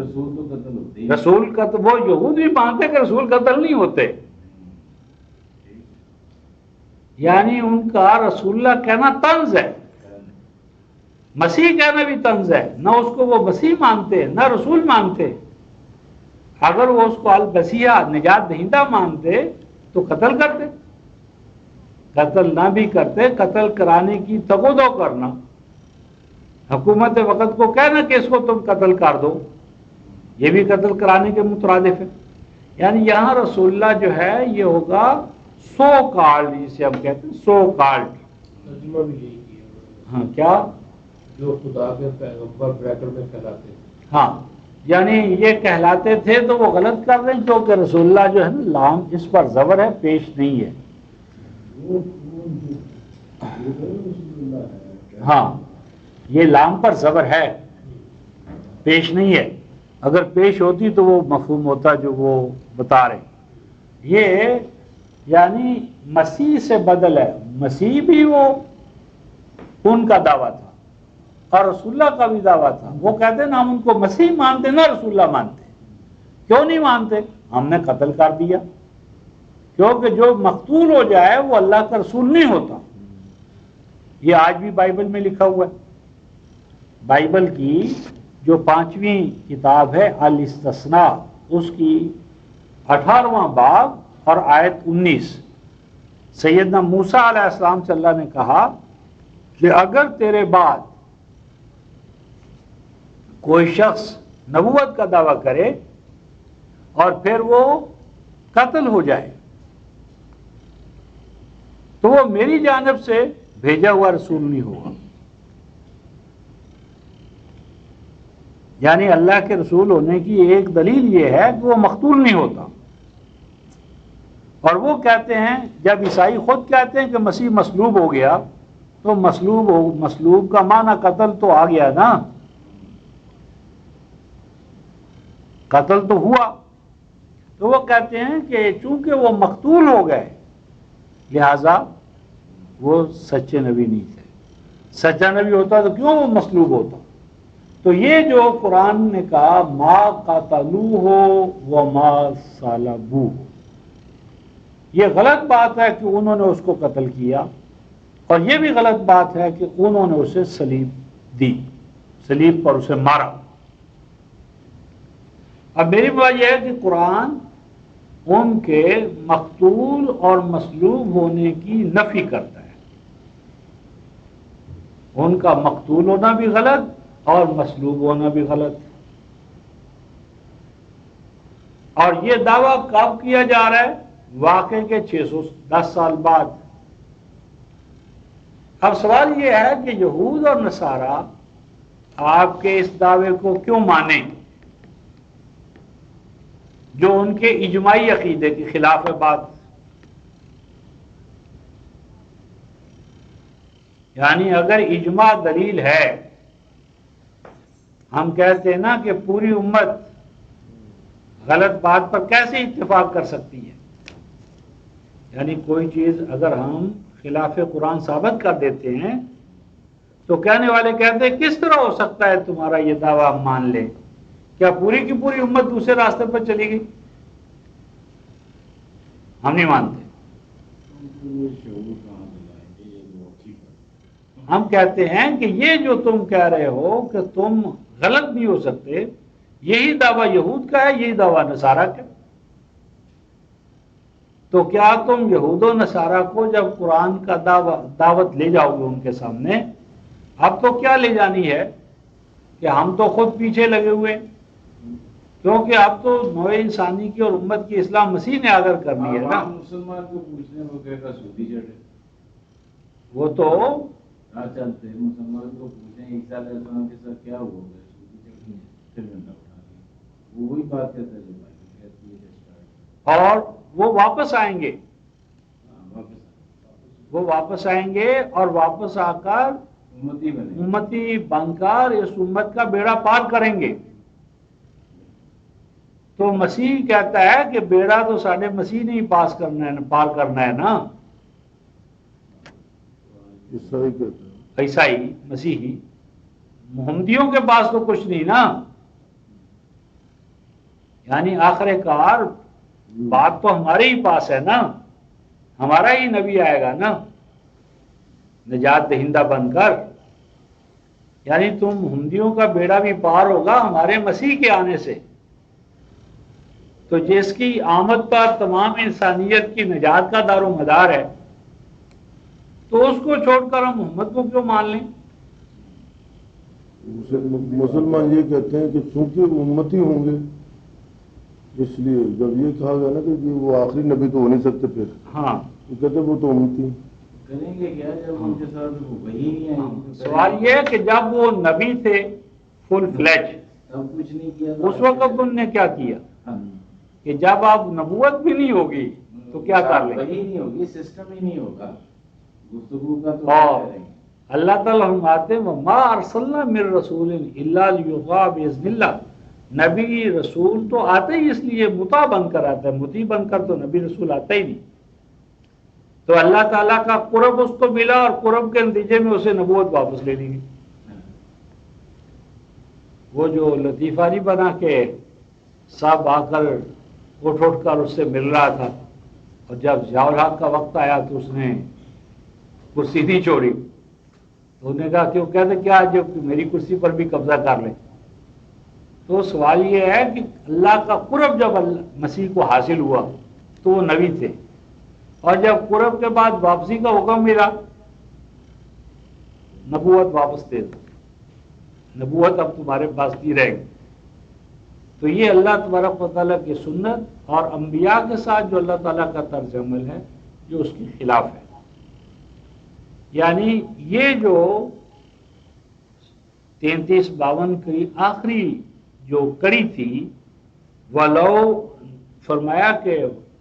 رسول تو قتل ہوتے ہی رسول کا تو وہ یہود بھی مانتے کہ رسول قتل نہیں ہوتے، یعنی ان کا رسول اللہ کہنا طنز ہے، مسیح کہنا بھی طنز ہے، نہ اس کو وہ مسیح مانتے نہ رسول مانتے۔ اگر وہ اس کو المسیح نجات دہندہ مانتے تو قتل کرتے، قتل نہ بھی کرتے، قتل کرانے کی تگودو کرنا، حکومت وقت کو کہنا کہ اس کو تم قتل کر دو، یہ بھی قتل کرانے کے مترادف ہے۔ یعنی یہاں رسول اللہ جو ہے یہ ہوگا سو کالڈ، جسے ہم کہتے ہیں سو کالڈ، ترجمہ بھی یہی کیا، ہاں کیا جو خدا کے پیغمبر بریکٹ میں کہلاتے ہیں۔ ہاں یعنی یہ کہلاتے تھے تو وہ غلط کر رہے ہیں، کیونکہ رسول اللہ جو ہے نا لام اس پر زبر ہے، پیش نہیں ہے۔ ہاں یہ لام پر زبر ہے، پیش نہیں ہے، اگر پیش ہوتی تو وہ مفہوم ہوتا جو وہ بتا رہے ہیں۔ یہ یعنی مسیح سے بدل ہے، مسیح بھی وہ ان کا دعویٰ تھا اور رسول اللہ کا بھی دعویٰ تھا۔ وہ کہتے ہیں نا ہم ان کو مسیح مانتے نہ رسول اللہ مانتے۔ کیوں نہیں مانتے؟ ہم نے قتل کر دیا، کیونکہ جو مقتول ہو جائے وہ اللہ کا رسول نہیں ہوتا۔ یہ آج بھی بائبل میں لکھا ہوا ہے، بائبل کی جو 5ویں کتاب ہے الاستثناء، اس کی 18واں باب اور آیت 19، سیدنا موسیٰ علیہ السلام سے اللہ نے کہا کہ اگر تیرے بعد کوئی شخص نبوت کا دعویٰ کرے اور پھر وہ قتل ہو جائے تو وہ میری جانب سے بھیجا ہوا رسول نہیں ہوگا۔ یعنی اللہ کے رسول ہونے کی ایک دلیل یہ ہے کہ وہ مقتول نہیں ہوتا۔ اور وہ کہتے ہیں، جب عیسائی خود کہتے ہیں کہ مسیح مصلوب ہو گیا تو مصلوب کا معنی قتل تو آ گیا نا، قتل تو ہوا، تو وہ کہتے ہیں کہ چونکہ وہ مقتول ہو گئے لہذا وہ سچے نبی نہیں تھے۔ سچا نبی ہوتا تو کیوں وہ مصلوب ہوتا؟ تو یہ جو قرآن نے کہا ما قاتلوہ وما صلبوہ، یہ غلط بات ہے کہ انہوں نے اس کو قتل کیا، اور یہ بھی غلط بات ہے کہ انہوں نے اسے صلیب دی، صلیب پر اسے مارا۔ اب میری بات یہ ہے کہ قرآن ان کے مقتول اور مصلوب ہونے کی نفی کرتا ہے، ان کا مقتول ہونا بھی غلط اور مصلوب ہونا بھی غلط۔ اور یہ دعویٰ کب کیا جا رہا ہے؟ واقعے کے 610 سال بعد۔ اب سوال یہ ہے کہ یہود اور نصارہ آپ کے اس دعوے کو کیوں مانیں جو ان کے اجماعی عقیدے کے خلاف ہے بات؟ یعنی اگر اجماع دلیل ہے، ہم کہتے ہیں نا کہ پوری امت غلط بات پر کیسے اتفاق کر سکتی ہے؟ یعنی کوئی چیز اگر ہم خلاف قرآن ثابت کر دیتے ہیں تو کہنے والے کہتے ہیں کس طرح ہو سکتا ہے تمہارا یہ دعویٰ ہم مان لیں؟ کیا پوری کی پوری امت دوسرے راستے پر چلی گئی؟ ہم نہیں مانتے۔ ہم کہتے ہیں کہ یہ جو تم کہہ رہے ہو کہ تم غلط نہیں ہو سکتے، یہی دعویٰ یہود کا ہے، یہی دعویٰ نصارہ کا۔ تو کیا تم یہود و نصارہ کو جب قرآن کا دعوت لے جاؤ گے ان کے سامنے، اب تو کیا لے جانی ہے کہ ہم تو خود پیچھے لگے ہوئے، کیونکہ اب تو نوع انسانی کی اور امت کی اصلاح مسیح نے آگر کرنی ہے نا۔ مسلمان کو پوچھنے وہ کہے گا سودی چڑھے، وہ تو چلتے مسلمان کو پوچھیں عیسیٰ علیہ السلام کے ساتھ کیا ہوا ہے، سودی چڑھی ہے، پھر ڈنڈا اٹھا دیا، وہی بات کہتا ہے جو بھائی کہتی ہے۔ اور وہ واپس آئیں گے، وہ واپس آئیں گے اور واپس آ کر امتی بن کر اس امت کا بیڑا پار کریں گے۔ تو مسیح کہتا ہے کہ بیڑا تو سارے مسیح نے ہی پار کرنا ہے نا، عیسائی کہتے ہیں، عیسائی مسیحی، محمدیوں کے پاس تو کچھ نہیں نا۔ یعنی آخر کار بات تو ہمارے ہی پاس ہے نا، ہمارا ہی نبی آئے گا نا نجات دہندہ بن کر۔ یعنی تم محمدیوں کا بیڑا بھی پار ہوگا ہمارے مسیح کے آنے سے۔ تو جس کی آمد پر تمام انسانیت کی نجات کا دار و مدار ہے، تو اس کو چھوڑ کر ہم محمد کو کیوں مان لیں؟ مسلمان یہ کہتے ہیں کہ چونکہ وہ امتی ہوں گے، اس لیے جب یہ کہا گیا نا کہ وہ آخری نبی تو ہو نہیں سکتے، پھر ہاں وہ کہتے ہیں وہ تو امتی کریں گے کیا جب ان کے ساتھ وہ وہی نہیں آئیں؟ سوال یہ ہے کہ جب وہ نبی تھے فل فلیج، سب کچھ نہیں کیا، اس وقت ان نے کیا کیا کہ جب آپ نبوت بھی نہیں ہوگی تو کیا کر لیں؟ وہی نہیں ہوگی، سسٹم ہی نہیں ہوگا گفتگو کا، تو اور اللہ تعالیٰ فرماتے ہیں وَمَا أَرْسَلْنَا مِن رَّسُولٍ إِلَّا لِيُطَاعَ بِإِذْنِ اللَّهِ، نبی رسول تو آتے ہی اس لیے مطاع بن کر آتا ہے، مطیع بن کر تو نبی رسول آتا ہی نہیں۔ تو اللہ تعالیٰ کا قرب اس کو ملا اور قرب کے نتیجے میں اسے نبوت واپس لے لی گئی۔ وہ جو لطیفہ نہیں بنا کے سب آ کر اٹھ کر اس سے مل رہا تھا، اور جب ضیاء الحق کا وقت آیا تو اس نے کرسی نہیں چھوڑی، تو انہوں نے کہا کیوں؟ کہتے کیا جو میری کرسی پر بھی قبضہ کر لیں۔ تو سوال یہ ہے کہ اللہ کا قرب جب مسیح کو حاصل ہوا تو وہ نبی تھے، اور جب قرب کے بعد واپسی کا حکم ملا، نبوت واپس دے دو، نبوت اب تمہارے پاس نہیں رہے گی۔ تو یہ اللہ تبارک و تعالیٰ کی سنت اور انبیاء کے ساتھ جو اللہ تعالیٰ کا طرز عمل ہے جو اس کے خلاف ہے۔ یعنی یہ جو 33-52 کی آخری جو کڑی تھی، وَلَوْ فرمایا کہ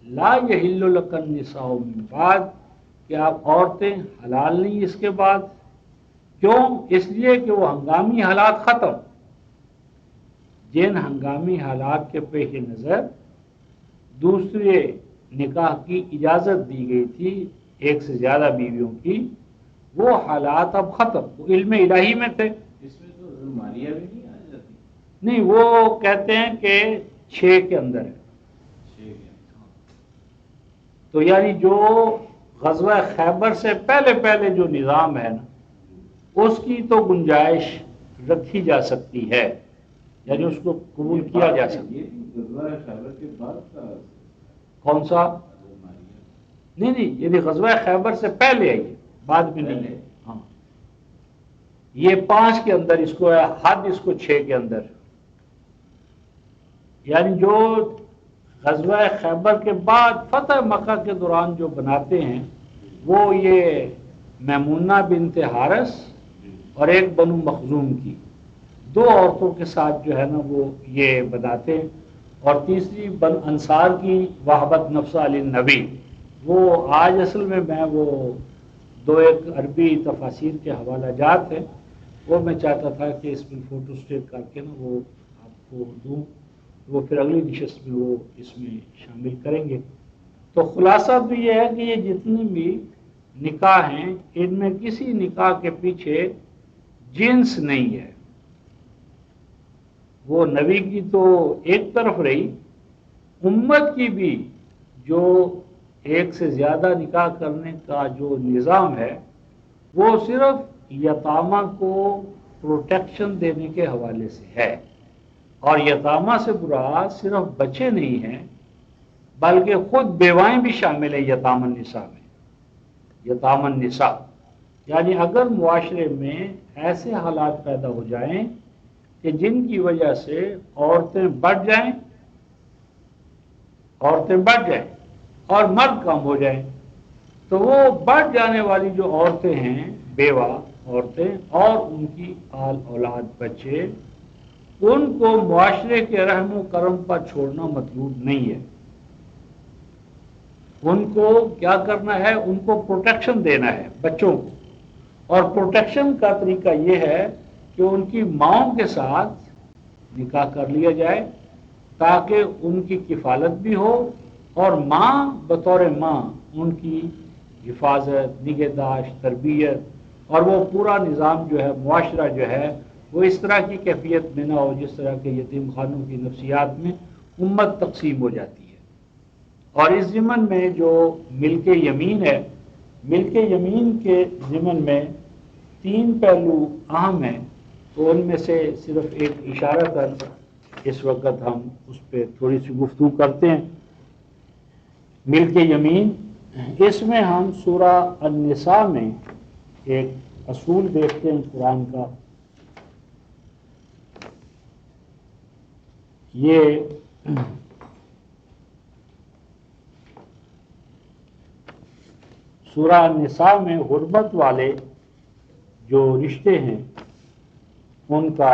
لا يَحِلُّ لَكَ النِّسَاءُ مِن بَعْدُ، کہ آپ عورتیں حلال نہیں اس کے بعد۔ کیوں؟ اس لیے کہ وہ ہنگامی حالات ختم، جن ہنگامی حالات کے پیش نظر دوسرے نکاح کی اجازت دی گئی تھی ایک سے زیادہ بیویوں کی، وہ حالات اب ختم، وہ علم الہی میں تھے. اس میں تو ماریہ بھی نہیں آ جاتی. نہیں، وہ کہتے ہیں کہ 6 کے اندر ہے. تو یعنی جو غزوہ خیبر سے پہلے پہلے جو نظام ہے نا، اس کی تو گنجائش رکھی جا سکتی ہے، یعنی اس کو قبول کیا جا سکتا ہے. یہ غزوہ خیبر کے بعد کا کون سا؟ نہیں، یعنی غزوہ خیبر سے پہلے ہے، یہ بعد میں نہیں ہے. ہاں، یہ 5 کے اندر اس کو ہے، حد اس کو 6 کے اندر. یعنی جو غزوہ خیبر کے بعد فتح مکہ کے دوران جو بناتے ہیں وہ یہ میمونہ بنت حارث اور ایک بنو مخزوم کی 2 عورتوں کے ساتھ جو ہے نا وہ یہ بناتے ہیں، اور تیسری بن انصار کی وہبت نفس علی نبی. وہ آج اصل میں وہ 2-1 عربی تفاسیر کے حوالہ جات ہیں، وہ میں چاہتا تھا کہ اس میں فوٹو اسٹیٹ کر کے نا وہ آپ کو دوں، وہ پھر اگلی نشست میں وہ اس میں شامل کریں گے. تو خلاصہ تو یہ ہے کہ یہ جتنی بھی نکاح ہیں ان میں کسی نکاح کے پیچھے جنس نہیں ہے. وہ نبی کی تو ایک طرف رہی، امت کی بھی جو 1 سے زیادہ نکاح کرنے کا جو نظام ہے وہ صرف یتامہ کو پروٹیکشن دینے کے حوالے سے ہے. اور یتامہ سے مراد صرف بچے نہیں ہیں بلکہ خود بیوائیں بھی شامل ہیں یتام النساء میں. یتام النساء یعنی اگر معاشرے میں ایسے حالات پیدا ہو جائیں کہ جن کی وجہ سے عورتیں بڑھ جائیں اور مرد کم ہو جائیں، تو وہ بڑھ جانے والی جو عورتیں ہیں، بیوہ عورتیں اور ان کی آل اولاد بچے، ان کو معاشرے کے رحم و کرم پر چھوڑنا مطلوب نہیں ہے. ان کو کیا کرنا ہے؟ ان کو پروٹیکشن دینا ہے بچوں کو. اور پروٹیکشن کا طریقہ یہ ہے کہ ان کی ماؤں کے ساتھ نکاح کر لیا جائے تاکہ ان کی کفالت بھی ہو، اور ماں بطور ماں ان کی حفاظت، نگہداشت، تربیت، اور وہ پورا نظام جو ہے، معاشرہ جو ہے، وہ اس طرح کی کیفیت میں نہ ہو جس طرح کے یتیم خانوں کی نفسیات میں امت تقسیم ہو جاتی ہے. اور اس ضمن میں جو ملک یمین ہے، ملک یمین کے ضمن میں 3 پہلو اہم ہیں، تو ان میں سے صرف ایک اشارہ کر اس وقت ہم اس پہ تھوڑی سی گفتگو کرتے ہیں. ملک یمین، اس میں ہم سورہ النساء میں ایک اصول دیکھتے ہیں قرآن کا. یہ سورہ النساء میں غربت والے جو رشتے ہیں ان کا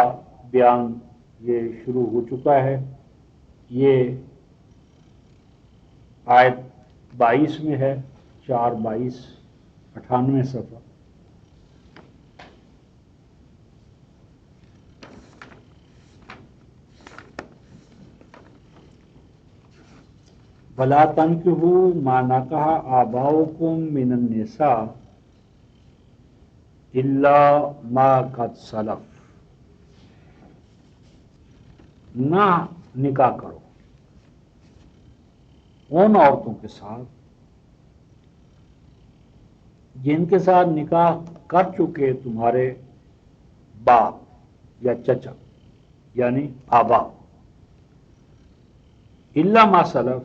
بیان یہ شروع ہو چکا ہے. یہ آیت 22 میں ہے، 4-22 98 صفحہ. وَلَا تَنكِحُوا مَا نَكَحَ آبَاؤُكُم مِّنَ النِّسَاءِ إِلَّا مَا قَدْ سَلَفَ. نہ نکاح کرو ان عورتوں کے ساتھ جن کے ساتھ نکاح کر چکے تمہارے باپ یا چچا، یعنی آبا. الا ما سلف،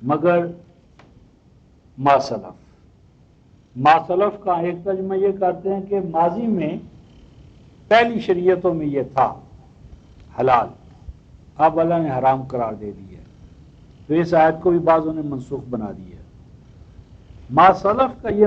مگر ما سلف. ما سلف کا ایک ترجمہ یہ کرتے ہیں کہ ماضی میں پہلی شریعتوں میں یہ تھا حلال، اب اللہ نے حرام قرار دے دی ہے، تو اس آیت کو بھی بعضوں نے منسوخ بنا دی ہے. ما سلف کا یہ